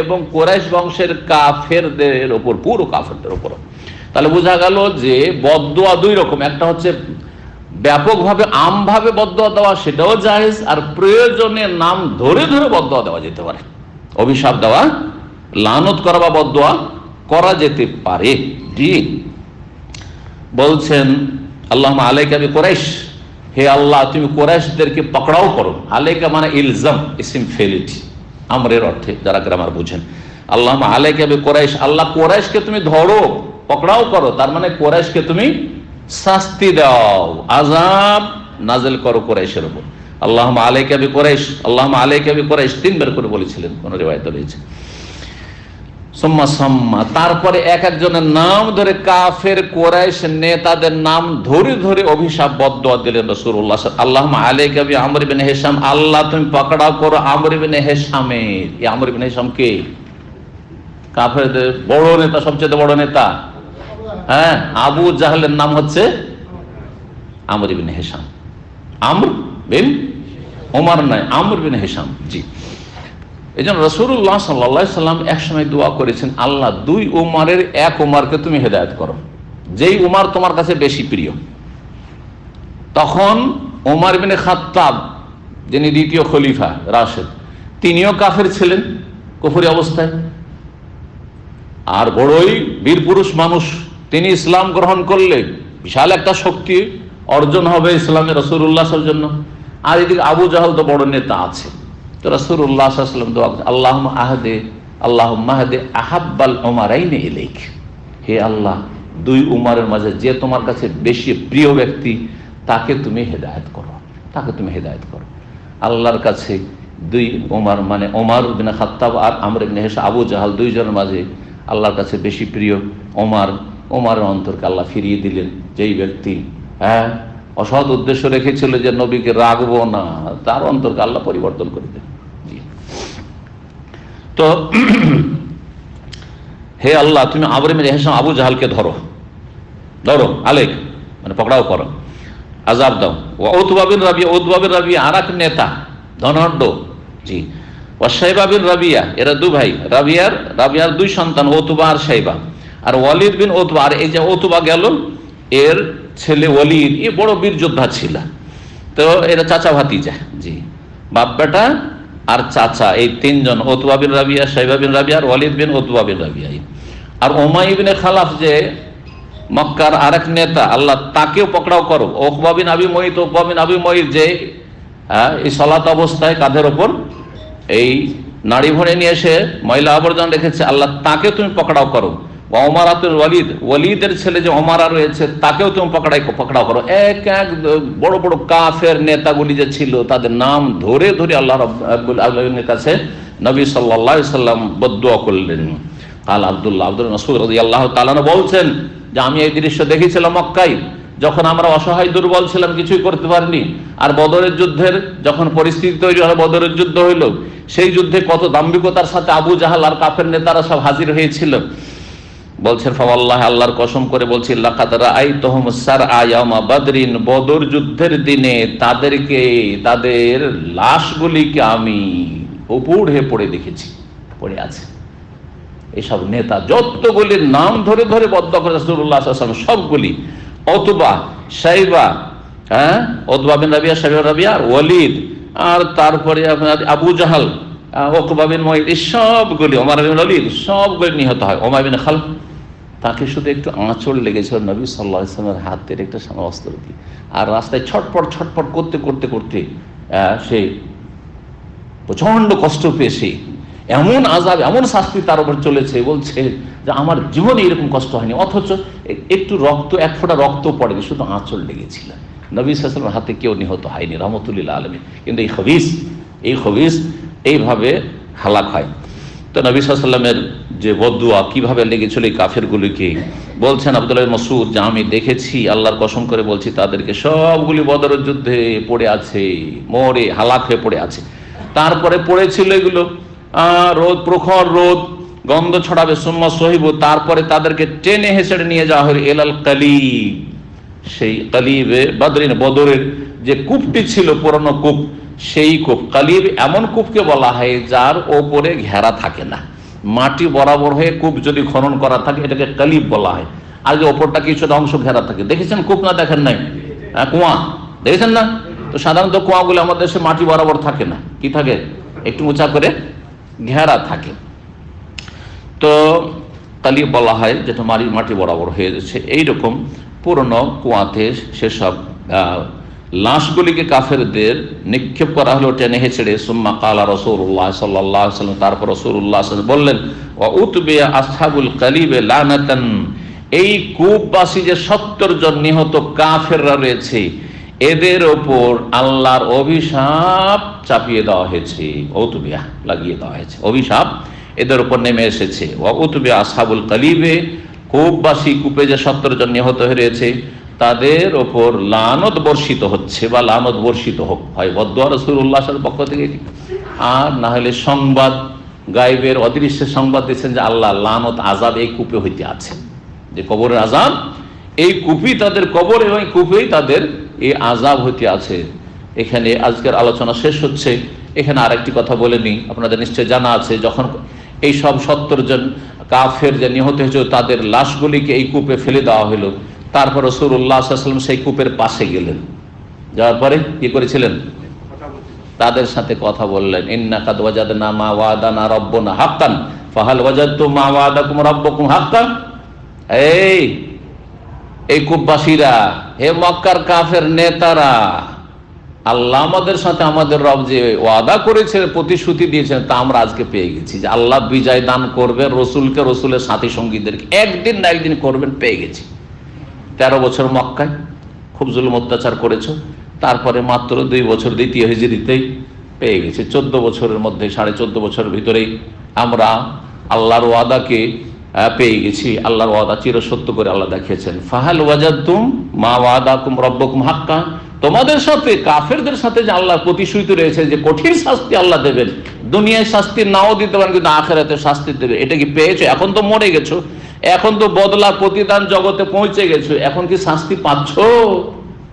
এবং কুরাইশ বংশের কাফেরদের ওপর, পুরো কাফেরদের ওপর। তাহলে বোঝা গেল যে বদদোয়া 2 রকম, একটা হচ্ছে ব্যাপকভাবে আমভাবে বদদোয়া দেওয়া, সেটাও জায়েজ, আর প্রয়োজনে নাম ধরে ধরে বদদোয়া দেওয়া যেতে পারে, অভিশাপ দেওয়া, লানত করা বা বদদোয়া করা যেতে পারে। জি, বলছেন আল্লাহুম্মা আলাইকা বিকুরাইশ, হে আল্লাহ তুমি কুরাইশদেরকে পকড়াও করো। আলাইকা মানে ইলজাম, ইসিম ফেলিটি, আমরের অর্থে যারা গ্রামার বুঝেন। আল্লাহ আলাইকা বিকুরাইশ, আল্লাহ কুরাইশকে তুমি ধরো, পকড়াও করো, তার মানে কুরাইশকে তুমি শাস্তি দাও, আযাব নাযিল করো কুরাইশের উপর। আল্লাহ আলাইকা বিকুরাইশ, আল্লাহ আলাইকা বিকুরাইশ 3 বার করে বলেছিলেন, কোন রিওয়ায়াতে রয়েছে। সুম্মা সাম্মা, তারপরে এক একজনের নাম ধরে কাফের কুরাইশ নেতাদের নাম ধরে ধরে অভিশাপ বদদুয়া দিলেন রাসূলুল্লাহ। আল্লাহুম্মা আলাইকা বি আমর ইবনে হিশাম, আল্লাহ তুমি পাকড়াও করো আমর ইবনে হিশামের। এই আমর ইবনে হিশাম কে? কাফেরদের বড় নেতা, সবচেয়ে বড় নেতা। হ্যাঁ, আবু জাহলের নাম হচ্ছে আমর ইবনে হিশাম। আমর বিন ওমর নয়, আমর বিন হিশাম। জি, এই জন্য রাসূলুল্লাহ সাল্লাল্লাহু আলাইহি সাল্লাম একসময় দোয়া করেছেন, আল্লাহ 2 উমারের এক উমারকে তুমি হেদায়েত করো, যেই উমার তোমার কাছে বেশি প্রিয়। তখন ওমর ইবনে খাত্তাব, যিনি দ্বিতীয় খলিফা রাশেদ, তিনিও কাফের ছিলেন, কুফরি অবস্থায়, আর বড়ই বীর পুরুষ মানুষ। তিনি ইসলাম গ্রহণ করলে বিশাল একটা শক্তি অর্জন হবে ইসলামের রাসূলুল্লাহর জন্য। আর এদিকে আবু জাহল তো বড় নেতা আছে। তো রাসূলুল্লাহ সাল্লাল্লাহু আলাইহি ওয়াসাল্লাম দোয়া করেন, আল্লাহুম্মা আহদে, আল্লাহুম্মা আহদে আহাব্বাল উমারাইনি ইলাইক, হে আল্লাহ 2 উমারের মাঝে যে তোমার কাছে বেশি প্রিয় ব্যক্তি তাকে তুমি হেদায়েত করো, তাকে তুমি হেদায়েত করো। আল্লাহর কাছে 2 উমার মানে ওমর বিন খাত্তাব আর আমর ইবনে হিশাম, আবু জাহল 2 জনের মাঝে আল্লাহর কাছে বেশি প্রিয় ওমর। ওমরের অন্তরকে আল্লাহ ফিরিয়ে দিলেন। যেই ব্যক্তি অসৎ উদ্দেশ্য রেখেছিল যে নবীকে রাখবো না, তার অন্তরকে আল্লাহ পরিবর্তন করে দিলেন। তো হে আল্লাহ তুমি আমর ইবনে হিশাম আবু জাহলকে ধরো, ধরো আলেক মানে পকড়াও করো, আযাব দাও। ওয়া উতবা বিন রাবিয়া, উতবা বিন রাবিয়া আরেক নেতা ধনাঢ্য। জি, ওয়া শাইবা বিন রাবিয়া, এরা 2 ভাই। রাবিয়ার 2 সন্তান, উতবা আর শাইবা। আর ওয়ালিদ বিন উতবা, আর এই যে উতবা গেল, এর ছেলে ওয়ালিদ, এ বড় বীর যোদ্ধা ছিল। তো এরা চাচা ভাতিজা। জি, বাপ বেটা আর চাচা, এই 3 জন, উতবা বিন রাবিয়া, শাইবা বিন রাবিয়া আর ওয়ালিদ বিন উতবা বিন রাবিয়া। আর উমাইয়া ইবনে খালাফ যে মক্কার আরেক নেতা, আল্লাহ তাকেও পকড়াও করো। উকবা বিন আবি মুয়িত, উকবা বিন আবি মুয়িত যে এই সালাত অবস্থায় কাঁধের ওপর এই নাড়ি ভরে নিয়ে এসে ময়লা আবর্জনা রেখেছে, আল্লাহ তাকে তুমি পকড়াও করো। ওমরাতুল ওয়ালিদ, ওয়ালিদের ছেলে যে ওমরা রয়েছে তাকেও তুমি পকড়াও করো। এক এক বড় বড় কাফের নেতাগুলি যে ছিল তাদের নাম ধরে ধরে আল্লাহ রাব্বুল আলামিনের কাছে নবী সাল্লাল্লাহু আলাইহি সাল্লাম বদদুয়া করলেন। আল আব্দুল মাসউদ রাদিয়াল্লাহু তাআলা বলছেন যে আমি এই দৃশ্য দেখেছিলাম মক্কায়, যখন আমরা অসহায় দুর্বল ছিলাম, কিছুই করতে পারিনি। আর বদরের যুদ্ধের যখন পরিস্থিতি তৈরি হলো, বদরের যুদ্ধ হইল, সেই যুদ্ধে কত দাম্ভিকতার সাথে আবু জাহাল আর কাফের নেতারা সব হাজির হয়েছিল। বলছেন ফাওয়াল্লাহি, আল্লাহর কসম করে বলছি, লাকাদ রাআইতুহুম সারআ ইয়াওমা বদরিন, বদর যুদ্ধের দিনে তাদেরকে, তাদের লাশগুলিকে আমি উপড়ে হয়ে পড়ে দেখেছি, পড়ে আছে। এইসব নেতা যতগুলির নাম ধরে ধরে বদদুয়া করে রাসূলুল্লাহ সাল্লাল্লাহু আলাইহি ওয়াসাল্লাম, সবগুলি উতবা, শাইবা, উতবা বিন রাবিয়া, শাইবা রাবিয়া, ওয়ালিদ, আর তারপরে আপনার আবু জাহাল, উকবা বিন মুয়িত, সবগুলি, ওমর বিন ওয়ালিদ, সবগুলি নিহত হয়। ওমর বিন খালফ, তাকে শুধু একটু আঁচড় লেগেছিল নবী সাল্লাল্লাহু আলাইহি ওয়াসাল্লামের হাতের একটা অস্ত্র দিয়ে, আর রাস্তায় ছটপট ছটপট করতে করতে করতে সে প্রচন্ড কষ্ট পেয়েছে। এমন আযাব, এমন শাস্তি তার উপর চলেছে, বলছে যে আমার জীবনে এরকম কষ্ট হয়নি, অথচ একটু রক্ত, এক ফোঁটা রক্ত পড়েনি, শুধু আঁচড় লেগেছিল। নবী সাল্লাল্লাহু আলাইহি ওয়াসাল্লামের হাতে কেউ নিহত হয়নি, রাহমাতুল আলামিন। কিন্তু এই খবিস এইভাবে হালাক হয়। তো নবী সাল্লাল্লাহু আলাইহি ওয়াসাল্লামের যে বদদুয়া কিভাবে লেগেছিল এই কাফেরগুলিকে, বলছেন আব্দুল্লাহ ইবনে মাসউদ যে আমি দেখেছি, আল্লাহর কসম করে বলছি, তাদেরকে সবগুলি বদরের যুদ্ধে পড়ে আছে, মরে হালাক হয়ে পড়ে আছে। তারপরে পড়েছিল এগুলো রোদ, প্রখর রোদ, গন্ধ ছড়াবে, সুম্মা সহিবু, তারপরে তাদেরকে টেনে হেসড়ে নিয়ে যাওয়া হয় এলাল কালিব, সেই কালিবে বদরিন, বদরের যে কূপটি ছিল পুরনো কূপ, সেই কূপ। কালিব এমন কূপকে বলা হয় যার ওপরে ঘেরা থাকে না, মাটি বরাবর হয়ে কূপ যদি খনন করা থাকে এটাকে কালিব বলা হয়। আর যে ওপরটা কিছুটা অংশ ঘেরা থাকে, দেখেছেন কূপ? না দেখেন নাই? কুয়া দেখেছেন না? তো সাধারণত কুয়াগুলো আমাদের দেশে মাটি বরাবর থাকে না, কি থাকে? একটু উঁচা করে ঘেরা থাকে। তো কালিব বলা হয় যেটা মাটি বরাবর হয়ে যাচ্ছে। এইরকম পুরনো কুয়াতে সেসব লাশগুলিকে কাফেরদের নিক্ষেপ করা হলো টেনে হেঁচড়ে। সুম্মা কালা রাসূলুল্লাহ সাল্লাল্লাহু আলাইহি ওয়াসাল্লাম, তারপর রাসূলুল্লাহ সাল্লাল্লাহু আলাইহি ওয়াসাল্লাম বললেন, ওয়া উতবিয়া আসহাবুল কালিবে লানাতান, এই কূপবাসী যে 70 জন নিহত কাফেররা রয়েছে, এদের ওপর আল্লাহর অভিশাপ চাপিয়ে দেওয়া হয়েছে। উতবিয়া লাগিয়ে দেওয়া হয়েছে, অভিশাপ এদের উপর নেমে এসেছে। ওয়া উতবিয়া আসহাবুল কালিবে, কূপবাসী, কূপে যে 70 জন নিহত হয়েছে তাদের ওপর লানত বর্ষিত হচ্ছে, বা লানত বর্ষিত হোক, হয় বদদুয়া রাসূলুল্লাহর পক্ষ থেকে, আর না হলে সংবাদ, গায়েবের অদৃশ্যের সংবাদ দিচ্ছেন যে আল্লাহ লানত আযাব এই কূপে হইতে আছে, যে কবরের আযাব এই কূপই তাদের কবর, এবং এই কূপেই তাদের এই আযাব হইতে আছে। এখানে আজকের আলোচনা শেষ হচ্ছে। এখানে আরেকটি কথা বলে নিই, আপনাদের নিশ্চয় জানা আছে, যখন এই সব 70 জন কাফের যে নিহত হয়েছে তাদের লাশগুলিকে এই কূপে ফেলে দেওয়া হলো, তারপর রাসূলুল্লাহ সাল্লাল্লাহু আলাইহি ওয়াসাল্লাম সেই কূপের পাশে গেলেন। যাওয়ার পরে কি করেছিলেন? তাদের সাথে কথা বললেন, ইন্না কাদ ওয়াজাদনা মা ওয়াদানা রাব্বুনা হাক্কান ফাহাল ওয়াজাদতুম মা ওয়াদাকুম রাব্বুকুম হাক্কান। এই কূপবাসীরা, হে মক্কার কাফের নেতারা, আল্লাহ আমাদের সাথে আমাদের রব যে ওয়াদা করেছে, প্রতিশ্রুতি দিয়েছেন, তা আমরা আজকে পেয়ে গেছি, যে আল্লাহ বিজয় দান করবে রসুলকে, রসুলের সাথী সঙ্গীদেরকে একদিন না একদিন করবেন, পেয়ে গেছি। 13 বছর মক্কায় খুব জুলুম অত্যাচার করেছ, তারপরে মাত্র 2 বছর দ্বিতীয় হিজরিতেই পেয়ে গেছি। 14 বছরের মধ্যে, 14.5 বছরের ভিতরেই আমরা আল্লাহর ওয়াদাকে পেয়ে গেছি। আল্লাহর ওয়াদা চিরসত্য করে আল্লাহ দেখিয়েছেন। ফাহাল ওয়াজাদতুম মা ওয়াদাকুম রাব্বুকুম হাক্কা, তোমাদের সাথে কাফেরদের সাথে যে আল্লাহর প্রতিশ্রুতি রয়েছে যে কঠিন শাস্তি আল্লাহ দেবেন, দুনিয়ায় শাস্তি নাও দিতে পারেন কিন্তু আখিরাতে শাস্তি দেবে, এটা কি পেয়েছো? এখন তো মরে গেছো, এখন তো বদলা প্রতিদান জগতে পৌঁছে গেছো, এখন কি শাস্তি পাচ্ছো?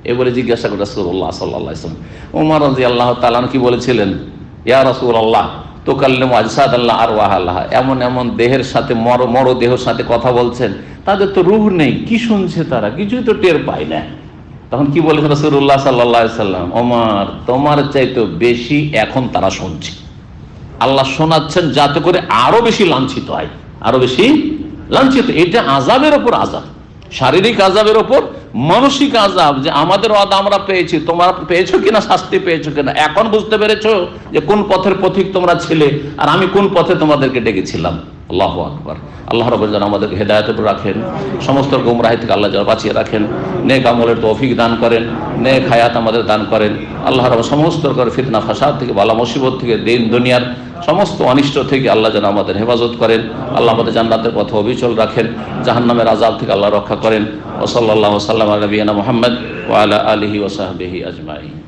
এবারে জিজ্ঞাসা করে রাসূলুল্লাহ সাল্লাল্লাহু আলাইহি ওয়াসাল্লাম। ওমর রাদিয়াল্লাহু তাআলা কি বলেছিলেন? ইয়া রাসূলুল্লাহ তুকাল্লিমু আজসাদাল্লাহ আরওয়াহাল্লাহ, এমন এমন দেহের সাথে, মর দেহের সাথে কথা বলছেন, তাদের তো রূহ নেই, কি শুনছে তারা? কিছুই তো টের পায় না। তখন কি বলেছেন রাসূলুল্লাহ সাল্লাল্লাহু আলাইহি ওয়াসাল্লাম? ওমর, তোমার চাইতে বেশি এখন তারা শুনছে। আল্লাহ শোনাচ্ছেন যাতে করে আরো বেশি লাঞ্ছিত হয়, আরো বেশি লাঞ্ছিত। এটা আযাবের উপর আযাব, শারীরিক আযাবের উপর মানসিক আযাব, যে আমাদের ওয়াদা আমরা পেয়েছি, তোমরা পেয়েছো কিনা, শাস্তি পেয়েছো কিনা? এখন বুঝতে পেরেছো যে কোন পথের পথিক তোমরা ছিলে, আর আমি কোন পথে তোমাদেরকে ডেকেছিলাম। আল্লাহু আকবার। আল্লাহ রাব্বুল আলামিন আমাদেরকে হেদায়েতের উপর রাখেন, সমস্ত গুমরাহি থেকে আল্লাহ যেন বাঁচিয়ে রাখেন, নেক আমলের তৌফিক দান করেন, নেক হায়াত আমাদের দান করেন। আল্লাহ রাব্বুল সমস্ত প্রকার ফিতনা ফাসাদ থেকে, বালা মুসিবত থেকে, দিন দুনিয়ার সমস্ত অনিষ্ট থেকে আল্লাহ যেন আমাদের হেফাজত করেন। আল্লাহ আমাদের জান্নাতের পথে অবিচল রাখেন, জাহান্নামের আযাব থেকে আল্লাহ রক্ষা করেন। ওয়া সাল্লাল্লাহু ওয়া সাল্লাম আলা নবিয়িনা মুহাম্মদ ওয়া আলা আলিহি ওয়া সাহবিহি আজমাইন।